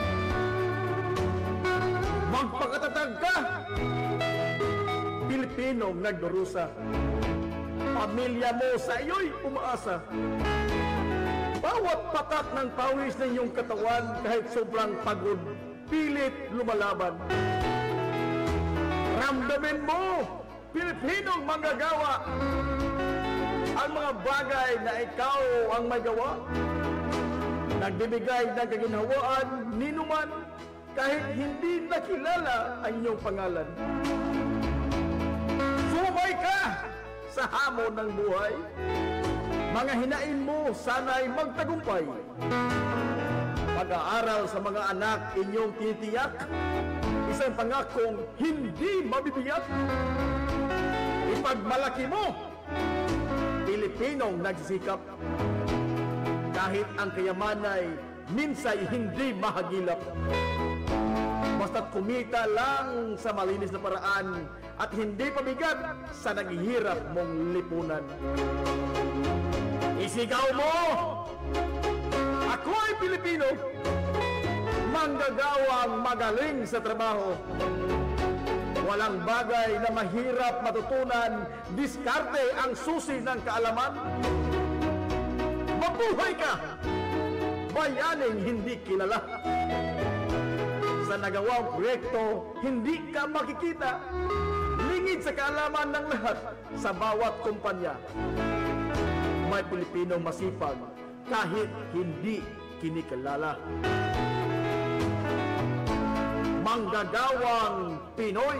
Magpakatatag ka! Pilipinong nagdurusa. Pamilya mo sa iyo'y umaasa. Bawat patak ng pawis ng iyong katawan kahit sobrang pagod, pilit lumalaban. Ramdamin mo, Pilipinong manggagawa, ang mga bagay na ikaw ang may gawa. Nagbibigay ng kaginhawaan, ninuman, kahit hindi nakilala ang iyong pangalan. Sumabay ka sa hamon ng buhay. Mga hinain mo sana'y magtagumpay. Pag-aaral sa mga anak inyong tinitiyak, isang pangakong hindi mabibiyak. Ipagmalaki mo, Pilipinong nagsisikap. Kahit ang kayaman ay minsay hindi mahagilap. Basta't kumita lang sa malinis na paraan at hindi pabigat sa naghihirap mong lipunan. Isigaw mo! Ako ay Pilipino, manggagawang magaling sa trabaho. Walang bagay na mahirap matutunan, diskarte ang susi ng kaalaman. Mabuhay ka! Bayaning hindi kilala. Sa nagawang proyekto, hindi ka makikita. Lingid sa kaalaman ng lahat sa bawat kumpanya. May Pilipinong masipag kahit hindi kinikilala. Manggagawang Pinoy.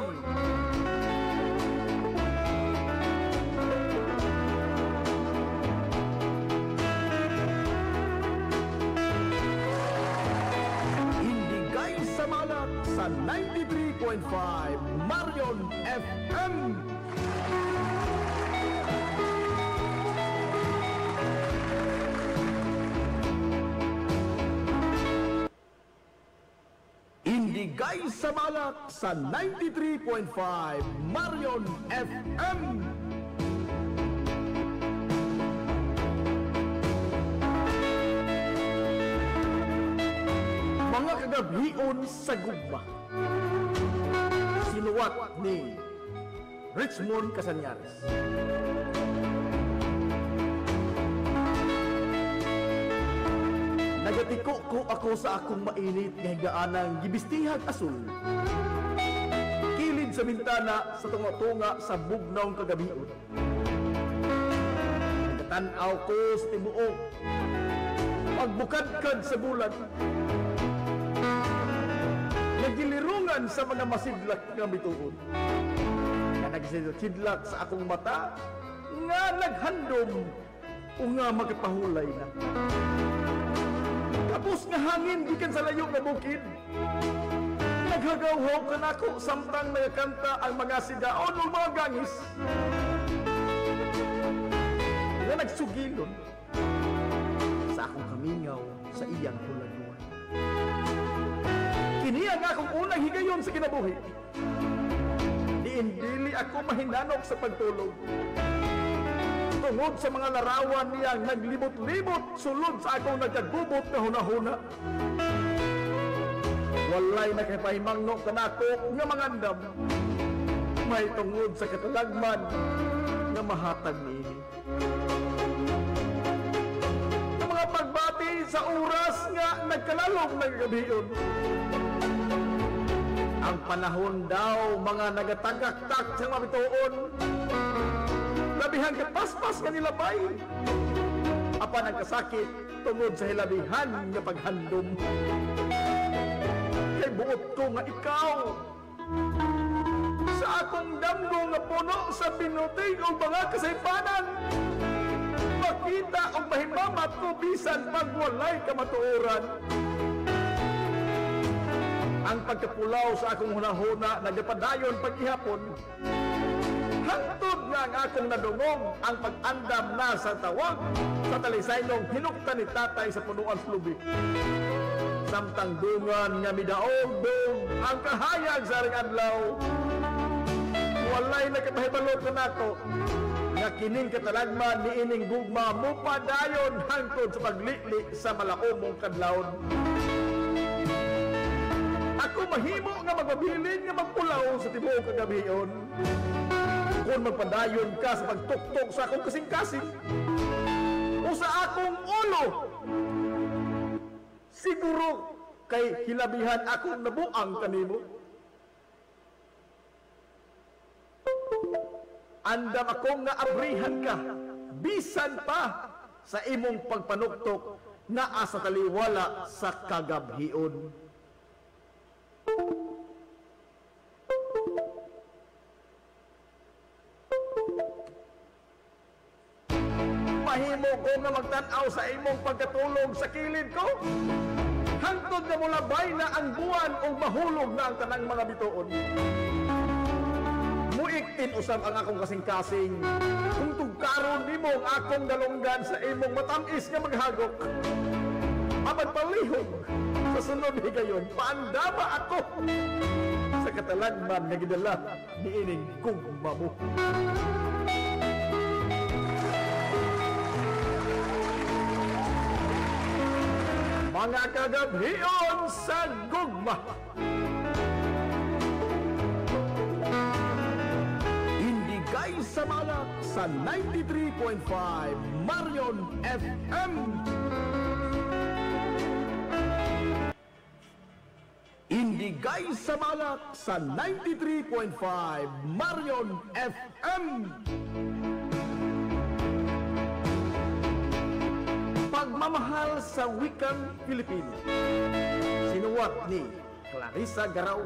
Indigay sa Malat sa 93.5 Marion FM. Indigay sa Malat sa 93.5 Marion FM. Mga kagabion sa gugma. Sinuwat ni Richmond Casañares. Nagatiko ko ako sa akong mainit nga higaanang gibistihag asul. Kilid sa bintana sa tunga-tunga sa bugnaw kagabion. Nagtanaw ko sa tibuok, pagbukadkad sa bulan. Nagilirungan sa mga masidlak nga bituon. Nga nagsidlak sa akong mata, nga naghandom o nga magpahulay na. Tapos nga hangin gikan sa layo nga bukid. Naghagawhaw ka na ako samtang nagkanta ang mga sigaon o mga gangis. Nga nagsugilon sa akong kamingaw sa iyang hulaguan. Kini ang akong unang higayon sa kinabuhi. Diindili ako mahinanok sa pagtulog. Tungod sa mga larawan niyang naglibot-libot sulod sa akong nagkagubot na hunahuna. Walay nakipahimangno ka na ako nga mangandam. May tungod sa katalagman nga mahatag niini. Ang mga pagbati sa oras nga nagkalalong nagagabiyon. Ang panahon daw mga nagatagak-tak sa mga bituon. Labihan kapaspas nga nilabay. Apan ang kasakit tungod sa hilabihan nga paghandom. Kay buot ko nga ikaw sa akong damgo nga puno sa binuting o mga kasaypanan. Makita o mahimamat ko bisan pagwalay kamatuoran. Ang pagkapulaw sa akong hunahuna nagapadayon pag-ihapon. Hantod nga ang akong nadungog ang pag-andam na sa tawag sa talisaynong hinukta ni tatay sa punuan slubi. Samtang dungan nga midaog-dog ang kahayag sa aring adlaw. Walay nagkapahibalot ka nato nga kining katalagman ni ining gugma mo padayon hangtod sa paglili sa malaumong kadlawon. Ako mahimo nga magpabilin nga magpulaw sa tibuok kagabion. Kung magpadayon ka sa pagtuktok sa akong kasing-kasing o sa akong ulo, siguro kay hilabihan akong nabuang kanimo. Andam akong nga abrihan ka, bisan pa sa imong pagpanuktok na asa taliwala sa kagabhion. Mahimo ko nga magtanaw sa imong pagkatulog sa kilid ko. Hangtod na mulabay na ang buwan o mahulog na ang tanang mga bituon. Muiktin usab ang akong kasing-kasing. Kung tugkaron nimo ang akong dalunggan sa imong matamis nga maghagok. Apan palihog sa sunod higayon, paandama ako sa katalagman nga gidala niining gugma mo. Mga kagabhion sa gugma. Indigay sa malak sa 93.5 Marion FM. Indigay sa malak sa 93.5 Marion FM. Pagmamahal sa wikang Pilipino. Sinuwat ni Clarissa Garau.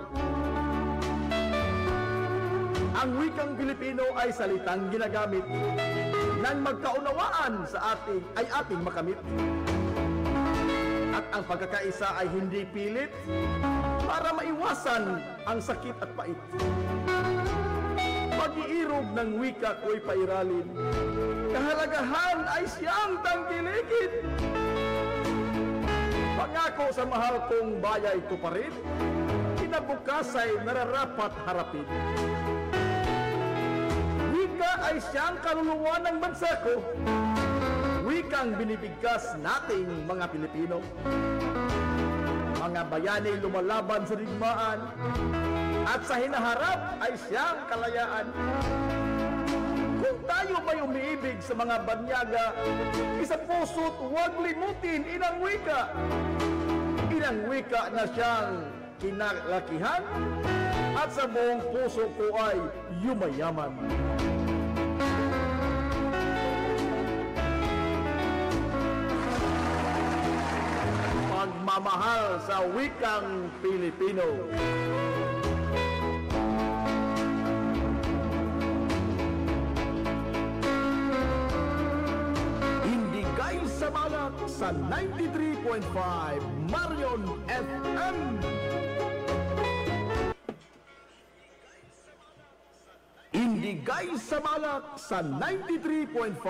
Ang wikang Pilipino ay salitang ginagamit nang magkaunawaan sa ating makamit. At ang pagkakaisa ay hindi pilit para maiwasan ang sakit at pait. Pag-iirog ng wika ko'y pairalin. Kahalagahan ay siyang tangkilikid. Pangako sa mahal kong bayay ko pa rin, kinabukas ay nararapat harapin. Wika ay siyang kaluluwa ng bansa ko. Wikang binibigkas nating mga Pilipino. Mga bayani lumalaban sa digmaan, at sa hinaharap ay siyang kalayaan. Kung tayo may umiibig sa mga banyaga, isa puso't huwag limutin inang wika. Inang wika na siyang kinalakihan, at sa buong puso ko ay yumayaman. Pagmamahal sa wikang Pilipino. Indigay sa malak sa 93.5 Marion FM. Indigay sa malak sa 93.5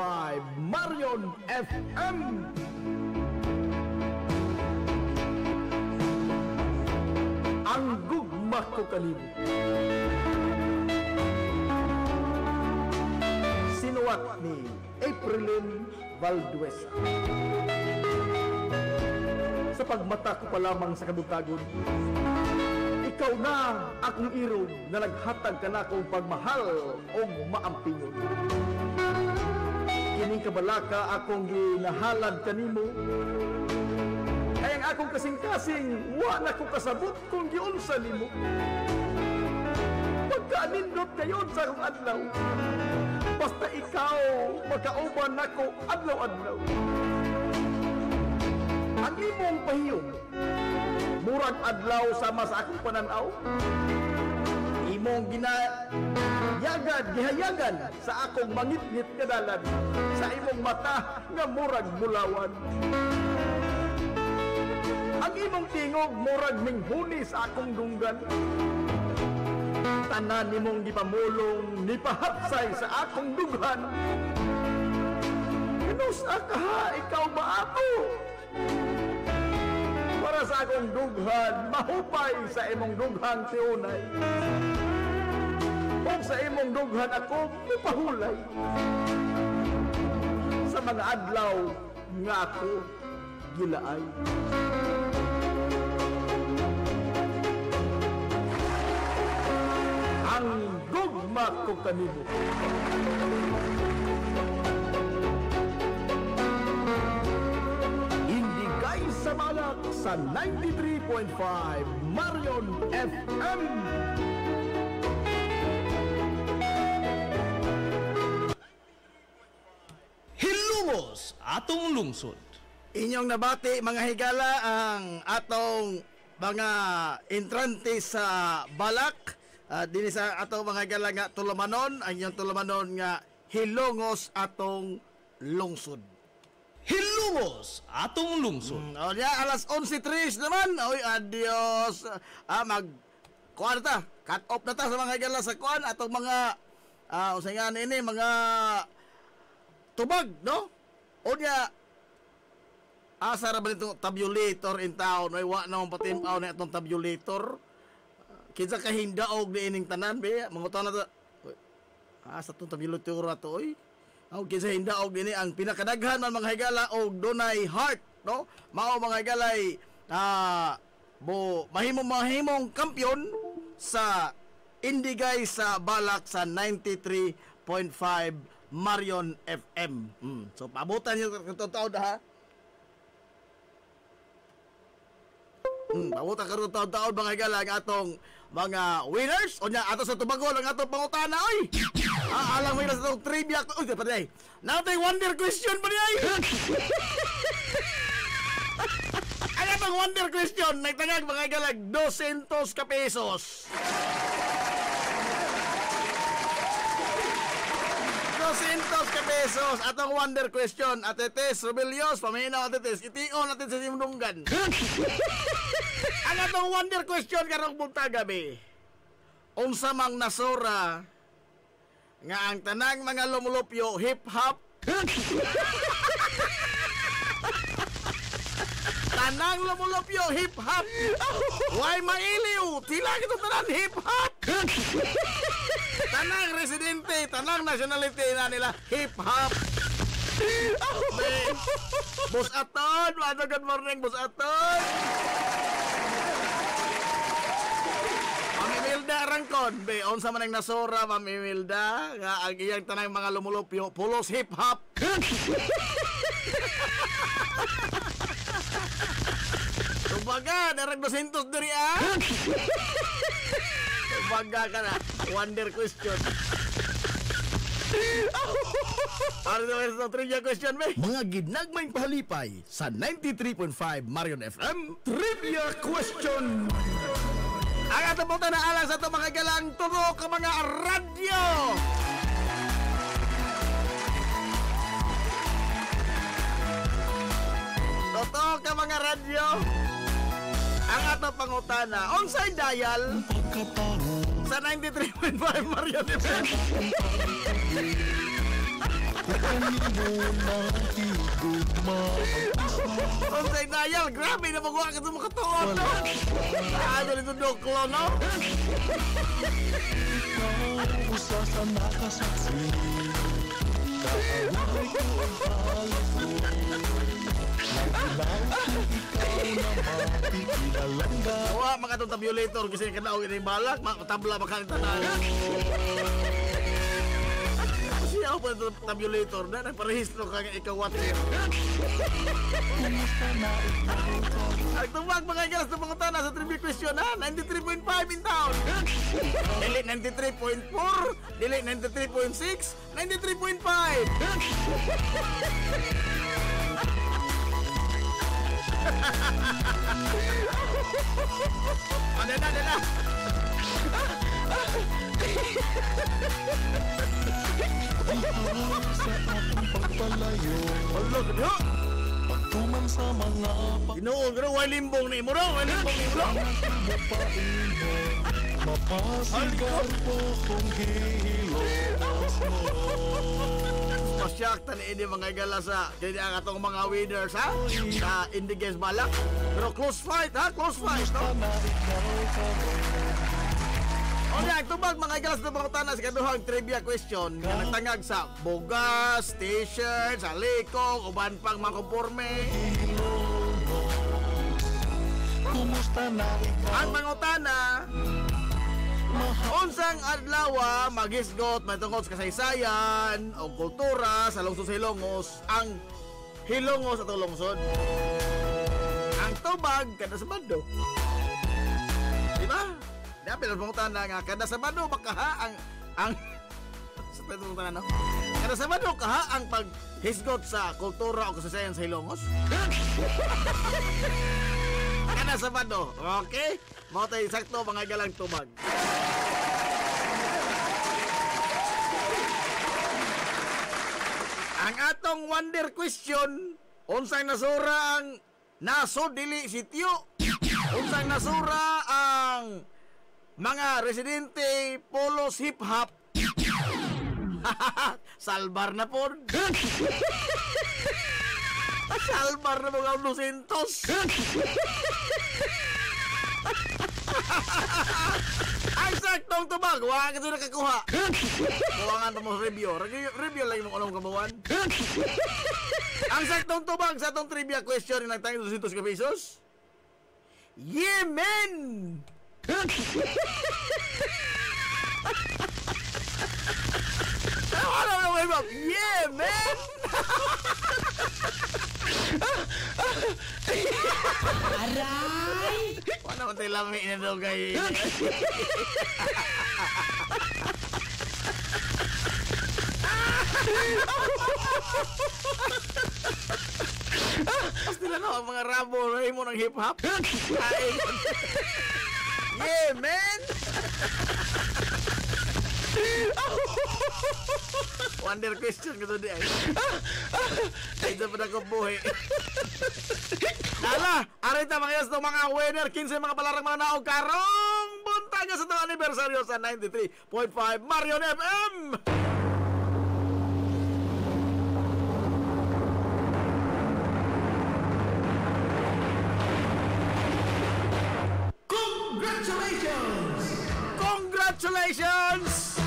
Marion FM. Ang gugma ko kanimo. Sinuwat ni Aprilyn Valduesa. Sa pagmata ko pa lamang sa kabutagon, ikaw na akong irog na naghatag ka na kong pagmahal o maampingon. Kining kabalaka akong ginahalad kanimo. Ay ang akong kasing-kasing, wala ko kasabot kung giunsa nimo. Pagkaanindot kayon sa akong adlaw, basta ikaw makauban ako adlaw-adlaw. Ang imong pahiyong, murag adlaw sama sa akong pananaw. Imong gihayagan sa akong mangit-ngit kadalan, sa imong mata nga murag bulawan. Ang imong tingog murag minghuni sa akong dunggan. Tanan nimong gipamulong, nipahapsay sa akong dughan. Kinusa ka ha, ikaw ba ako? Para sa akong dughan, mahupay sa imong dughang tiunay. O sa imong dughan ako, mupahulay. Sa mga adlaw nga ako gilaay. ko kanimo. Indigay sa balak sa 93.5 Marion FM. Hilumos atong lungsod. Inyong nabati mga higala ang atong mga entrante sa balak. Dini sa atong mga higala nga tulumanon, ang inyong tulumanon nga hilungos atong lungsod. Hilungos atong lungsod. O niya, alas 11:03 naman. Oy, adios. Kuan ta, cut off na ta sa mga higala sa kuan atong mga usay nga ini mga tubag, no? O niya, asa ra ba itong tabulator in town? Ay, wa naman patimaw na itong tabulator. Kinsa ka hindaog di ining tanan, be? Mangutan na ito. Asa itong tabulator na ito, oy? Kinsa hindaog din ang pinakadaghan man mga higala o dunay heart, no? Mao mga higalay, mahimong kampyon sa Indigay sa balak sa 93.5 Marion FM. So, pabutan nyo itong taon ha. Pabutan ka itong taon mga higala ang atong mga winners. O niya, ato sa tubagol ang atong pangutana, oy! Alang winners itong trivia. Uy, paday. Natay wonder question pa niya, ang atong wonder question, nagtangag mga higala 200 ka pesos. 200 ka pesos atong wonder question. Ate Tess Robelios, paminaw Ate Tess, ition natin sa simdunggan. Ang atong wonder question karong buntag gabi, unsa mang nasura nga ang tanang mga lumulupyo hip hop. Tanang lumulupyo hip hop. Why mailiw? Tila kito tanan hip hop. Tanang residente, tanang nationality na nila hip-hop. Boss Aton, good morning, Boss Aton. Mami Milda Rangkon, be, unsa man ang nasura, Mami Milda, nga ang iyang tanang mga lumulupyo, pulos hip-hop. Kumbaga, darag 200 diri Baga ka na. Wonder question. Ano naman sa trivia question, be? Mga ginagmayng pahalipay sa 93.5 Marion FM Trivia Question. Ang atong punta na alas sa itong mga galang turo ka mga radyo. Totoo ka mga radyo. Ang atong pangutana, onsay dial sa 93.5 Marion FM. Onsay dial, grabe na magawa ka ito makatuon, no? Ano nito doklo, no? Usa sa nakasaksi, kaaway ko ang palito. Wah, mga itong tabulator kasi kanaog yung balak, tabla makalita na. Kasi ako pa itong tabulator na, nagparehistro ka nga ikawat. Ang tubag mga galas na pangutana sa trivia question ha, 93.5 in town. Dili 93.4, dili 93.6, 93.5. Ada na. Sa ating pagpalayo, pagtuman sa mga Inoon, pero way limbong ni mo raw, way limbong ni mo raw. Mapasigar po kung hihilos mo. Pasyak tani ini mga gala sa kaya ang atong mga winners ha sa Indiges Balak. Pero close fight ha, close fight, no? O niya, tubag mga galas na pangutana sa kaduhang trivia question nga nagtangag sa bogas, t-shirt, sa likong, uban pang mga konforme. Kumusta na ikaw? Ang pangutana, Unsang adlaw maghisgot may tungkol sa kasaysayan o kultura sa lungsod sa Hilongos ang Hilongos at lungsod. Ang tubag kada Sabado. Di ba? Dapat ang pangutan na nga kada Sabado makaha ang sa pangutan no. Kada Sabado kaha ang paghisgot sa kultura o kasaysayan sa Hilongos. Kada Sabado, okay? Mao tay sakto mga galang tubag. Ang atong wonder question, unsang nasura ang naso dili sityo? Unsang nasura ang mga residente polos hip hop? Salbar na po. Salbar na mga 200. Ang saktong tubag, wala ka ito nakakuha. Buwangan mo review. Review lang yung anong kabawan. Ang saktong tubag sa atong trivia question yung nagtangin 200 pesos. Yemen! Ano na may ma'am? Yemen! Aray! Wala mo tayo lami na daw kayo. Basta na ang mga rabo na mo ng hip-hop. Yeah, man! Wonder question ko to di ay. Ay, ito pa na ko buhi. Nala, arita mga yas mga winner, 15 mga palarang mga naog karong buntaga sa itong anibersaryo sa 93.5 Marion FM. Congratulations! Congratulations!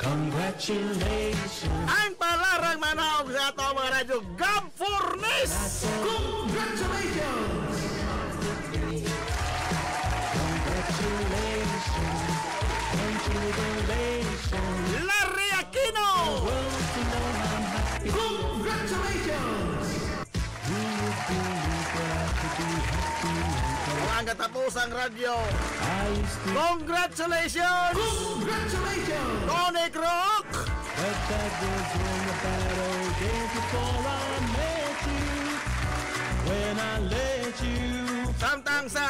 Congratulations! Ang palarang manaog sa ato mga radyo, Gab Fornes! Congratulations! Larry Aquino! Congratulations! Ang katapusang radyo. Congratulations! Congratulations! Tony Croc! But that was when the battle days before I met you. When I let you. Samtang sa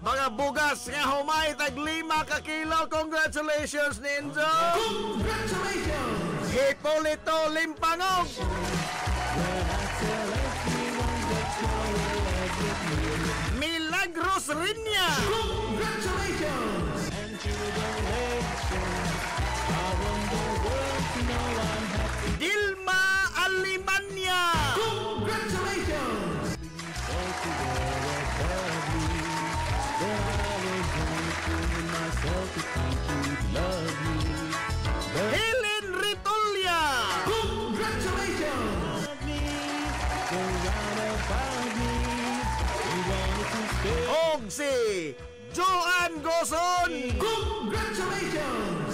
mga bugas nga humay tag 5 ka kilo. Congratulations, Ninja! Congratulations! Hipolito Limpangog! Milagros Rinya! Congratulations! And to the nations, I want the world to know I'm happy. Dilma Alimanya! Congratulations! Helen Ritolia! Congratulations! Og si Joan Goson! Congratulations!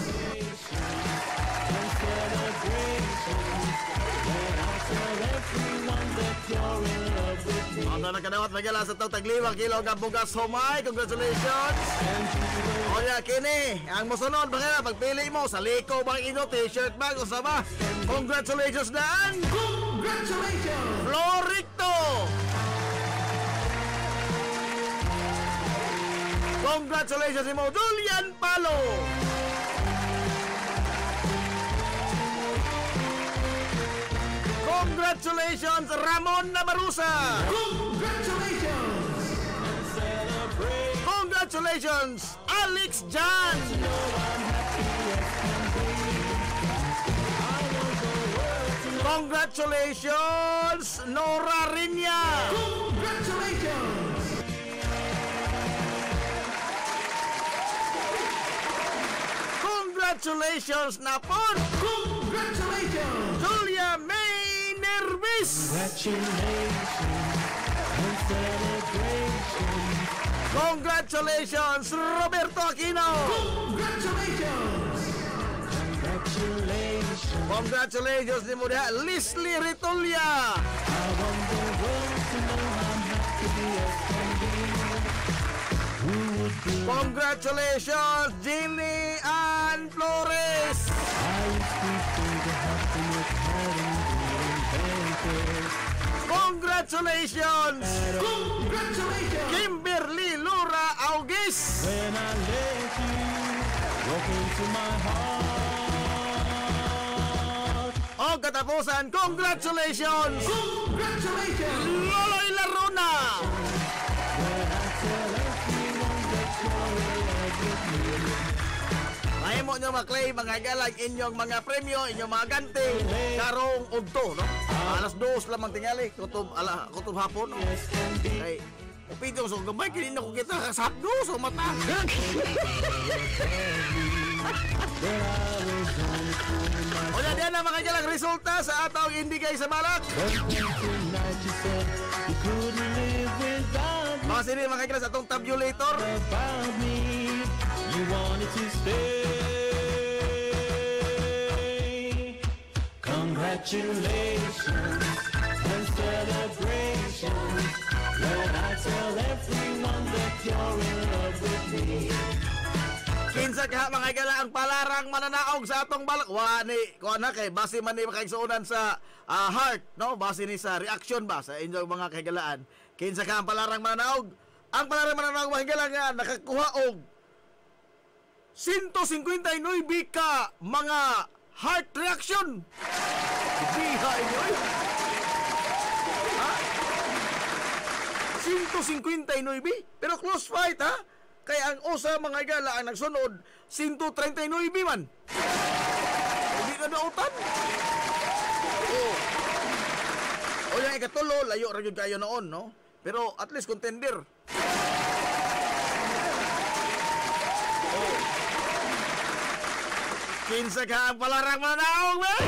Ang nakadawat magala sa tawag tagliwang kilo ng bugas humay. Congratulations! O ya, kini, ang musunod ba pagpili mo sa liko bang ino, t-shirt bag o sama. Congratulations daan! Congratulations! Floricto! Congratulations mo, Julian Palo! Congratulations, Ramon Nabarusa! Congratulations! Congratulations, Alex Jan! Congratulations, Nora Rinya! Congratulations! Congratulations, Napon! Congratulations! Julia May Nervis! Congratulations and celebration. Congratulations, Roberto Aquino! Congratulations ni mo diha, Leslie Ritolia! Congratulations, Jilly Ann Flores! Congratulations! Kimberly Lura August! O katapusan, congratulations! Loloy Laruna! Mahimo nyo maklay mga galag inyong mga premyo, inyong mga ganti karong ugto, no? Alas 2 lamang tingali, kutob hapon, no? Okay. Upidong so gamay kini ko kita kasabdo so mata. Wala diyan na mga galang resulta sa atong indigay sa balak. Mga sini mga galang sa atong tabulator. You wanted to stay. Congratulations and celebrations. When I tell everyone that you're in love with me. Kinsa ka mga gala ang palarang mananaog sa atong balak. Wani, kuha na kay base man ni makaigsuunan sa heart, no? Base ni sa reaction ba sa inyong mga kagalaan. Kinsa ka ang palarang mananaog? Ang palarang mananaog mga gala nga nakakuha og 159 ka mga heart reaction. Bihay nyo eh. Ha? 159 pero close fight ha. Kaya ang usa mga gala ang nagsunod 139 man. Hindi ka nautan. O yung ikatulo layo ra gyud kayo noon, no? Pero at least contender. Kinsa ka ang palarang mananaog, man?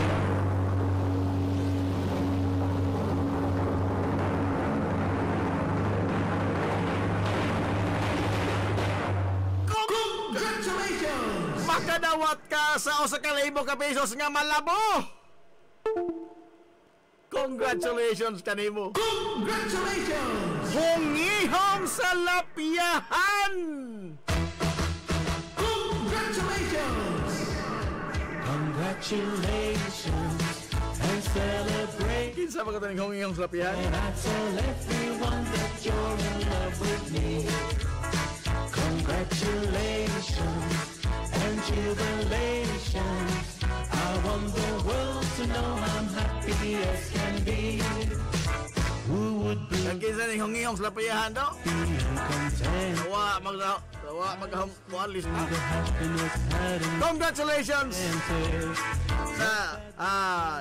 Congratulations! Makadawat ka sa 1,000 ka pesos nga malabo! Congratulations kanimo! Congratulations! Hungihong sa lapiyahan! Congratulations! Congratulations and celebrate. Kinsa ba ka taning hungihong sa lapiyahan? And I tell everyone that you're in love with me. Congratulations and jubilations. I want the world to know I'm happy as can be. Who would be? Ang kinsa ning hungihong sa lapiyahan do? Wa maghawalis. Congratulations sa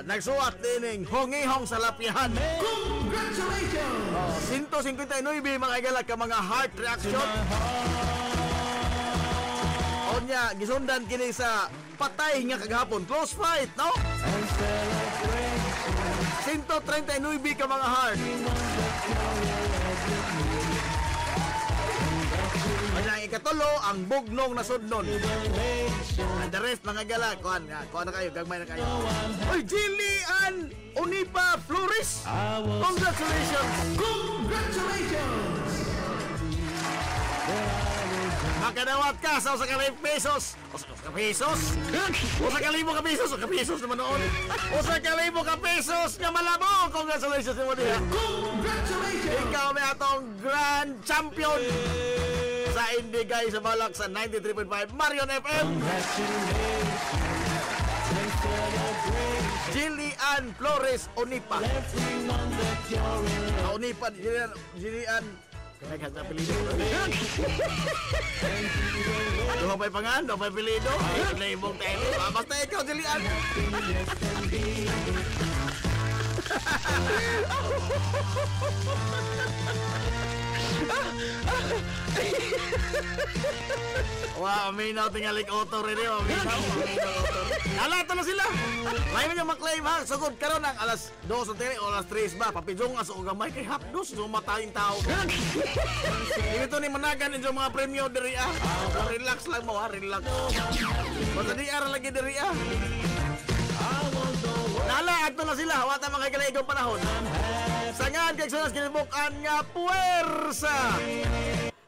nagsuwat dining hungihong sa lapihan. Congratulations! 159 mga galak ka mga heart reaction. Onya gisundan kini sa patay nga kagahapon. Close fight, no? 139 ka mga heart. Ang ikatulo, ang bugnong na sudnon. And the rest, mga gala, kuhan na kayo, gagmay na kayo. Oy, Jilly Ann Unipa Flores! Congratulations! Congratulations! Makadawat ka sa 1,000 pesos. 1,000 pesos? 1,000 ka pesos? 1,000 pesos naman noon. 1,000 ka pesos nga malabo. Congratulations mo diha. Congratulations! Ikaw may atong grand champion sa Indigay sa Balak sa 93.5 Marion FM. Jilly Ann Flores Unipa. Unipa, Jilly Ann. Naghag na pilido. Duha pa'y pangan, duha pa'y pilido. Ito na ibong tele. Basta ikaw, Jilly Ann. Wow, minaw tingali auto rin yun. Ala, ito na sila. May mga maklaim ha. Sugod karon ang alas 2 o alas 3 ba? Papidong aso o gamay kay hapdos. Sumatayong tao. Dito ni managan ninyo mga premyo diri ah. Relax lang mo ha, relax. Basta di ara lagi diri ah. Nala, ato na sila. Wata mga kailaigong panahon. Sangan kay sunas kinibukan nga puwersa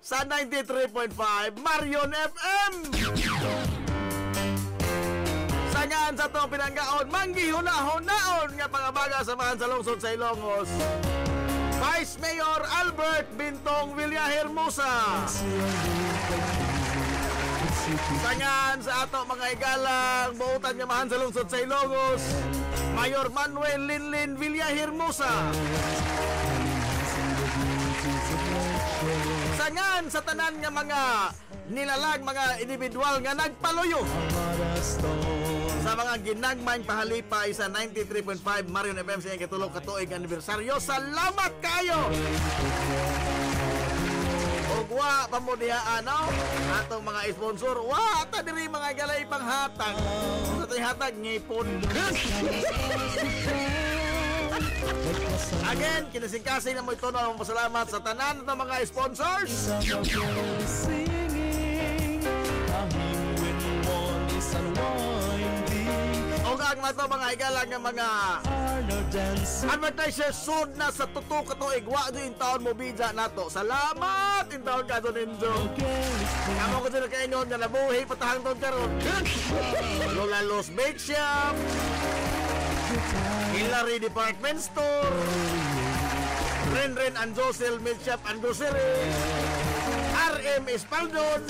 sa 93.5 Marion FM. Sangan sa to pinanggaon manggihuna-hunaon nga pangabaga sa mga sa lungsod sa Ilongos. Vice Mayor Albert Bintong Villahermosa. Sangan sa ato mga igalang buutan nga mahan sa lungsod sa Ilongos. Mayor Manuel Linlin Villahermosa. Sangan sa tanan nga mga nilalag mga individual nga nagpaluyo sa mga ginagmay pahalipay sa 93.5 Marion FM sa ikatulog katuig anibersaryo. Salamat kayo. Wa pa mo diha ano atong mga sponsor wa ta diri mga galay panghatag sa tay hatag ngipon. Again kinasingkasing na mo ito na pasalamat sa tanan ng mga sponsors. O ang mga mga higala nga mga advertisers sud na sa tuto katuig wa din taon mo bidya nato. Salamat in taon ka do ninyo. Amo ko sila kaingon nga nabuhi patahang taon karon. Lola Los Bake Shop, Hillary Department Store, Renren and Josel Milk Shop and Grocery, RM Espaldon,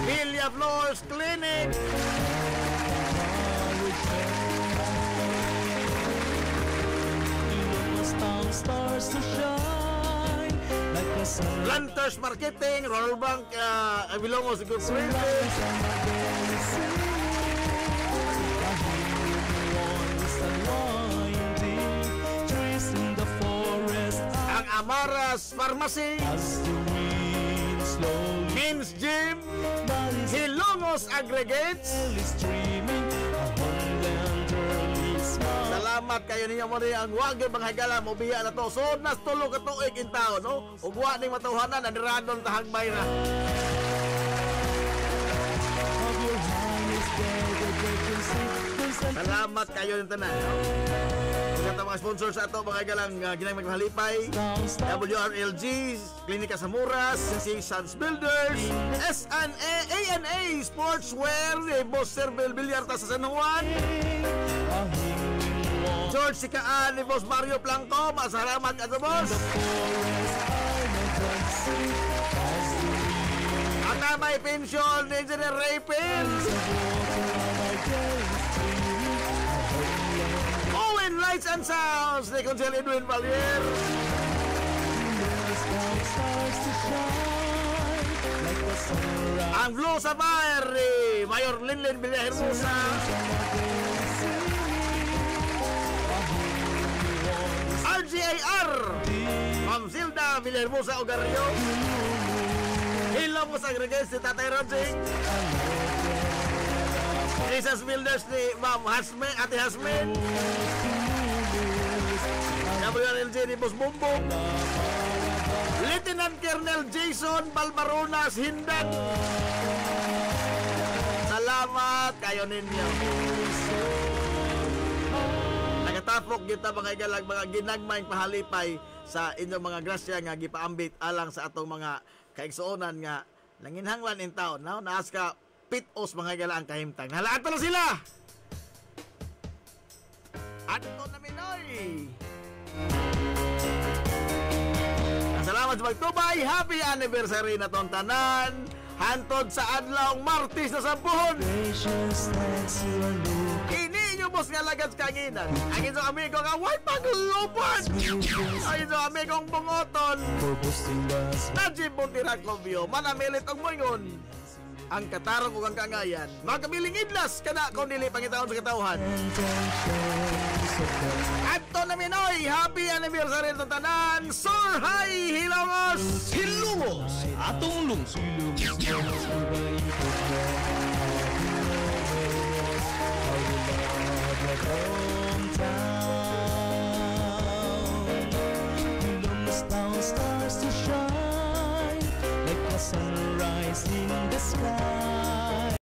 Villa Flores Clinic, stars to shine like the sun. Planters Marketing, Royal Bank, Vilongos Incorporated. Ang Amaras Pharmacy, Men's Gym, Hilongos Aggregates. Salamat kayo ninyo mo rin ang wagay mga higala mo biya na to. So nas tulo ka tuig in taon no. Ug wa ning matuhanan na niradon tahagbay na. Salamat kayo ng tanan no. Sa mga sponsors sa ato mga hagalang ginang maghalipay, WRLG, Klinika sa Muras, si Sons Builders, SNA, ANA Sportswear, Boss Serbil Bilyarta sa San Juan, George Sikaan ni Boss Mario Blanco. Masalamat ka to, boss. At may pension ni Engineer Rapin, Owen Lights and Sounds ni Consel Edwin Valier, ang Blue Sapphire ni Mayor Linlin Villahermosa, RGAR Ma'am Zilda Villahermosa Ogarrio, Hilongos Aggregates ni Tatay Rodjing, Jesus Builders ni Ma'am Hasme, Ate Hasmin, WRLG ni Boss Bumbong, Lieutenant Colonel Jason Balbaronas Hindan. Salamat kayo ninyo. Nagatapok kita mga igalag mga ginagmay pahalipay sa inyong mga grasya nga gipaambit alang sa atong mga kaigsuonan nga nanginhanglan in taon. Now, naas ka pitos mga igala ang kahimtang. Nalaan pa na sila! Ato na Minoy! Salamat sa pagtubay. Happy anniversary na tong tanan. Hantod sa adlaw Martes na sampuhon. Ini nyo boss nga lagad sa kanginan. Ang iso amigo nga white paglupan. Ang iso amigong bungoton. Najib Buntirakobyo. Manamilit ang moingon. ang katarong ug ang kaangayan. Magkabiling idlas kana kung dili pangitaon sa katawhan. Adto na Minoy, happy anniversary sa tanan. Sir Hi Hilongos. Hilongos atong lungsod. Stars to shine like a sunrise in the sky.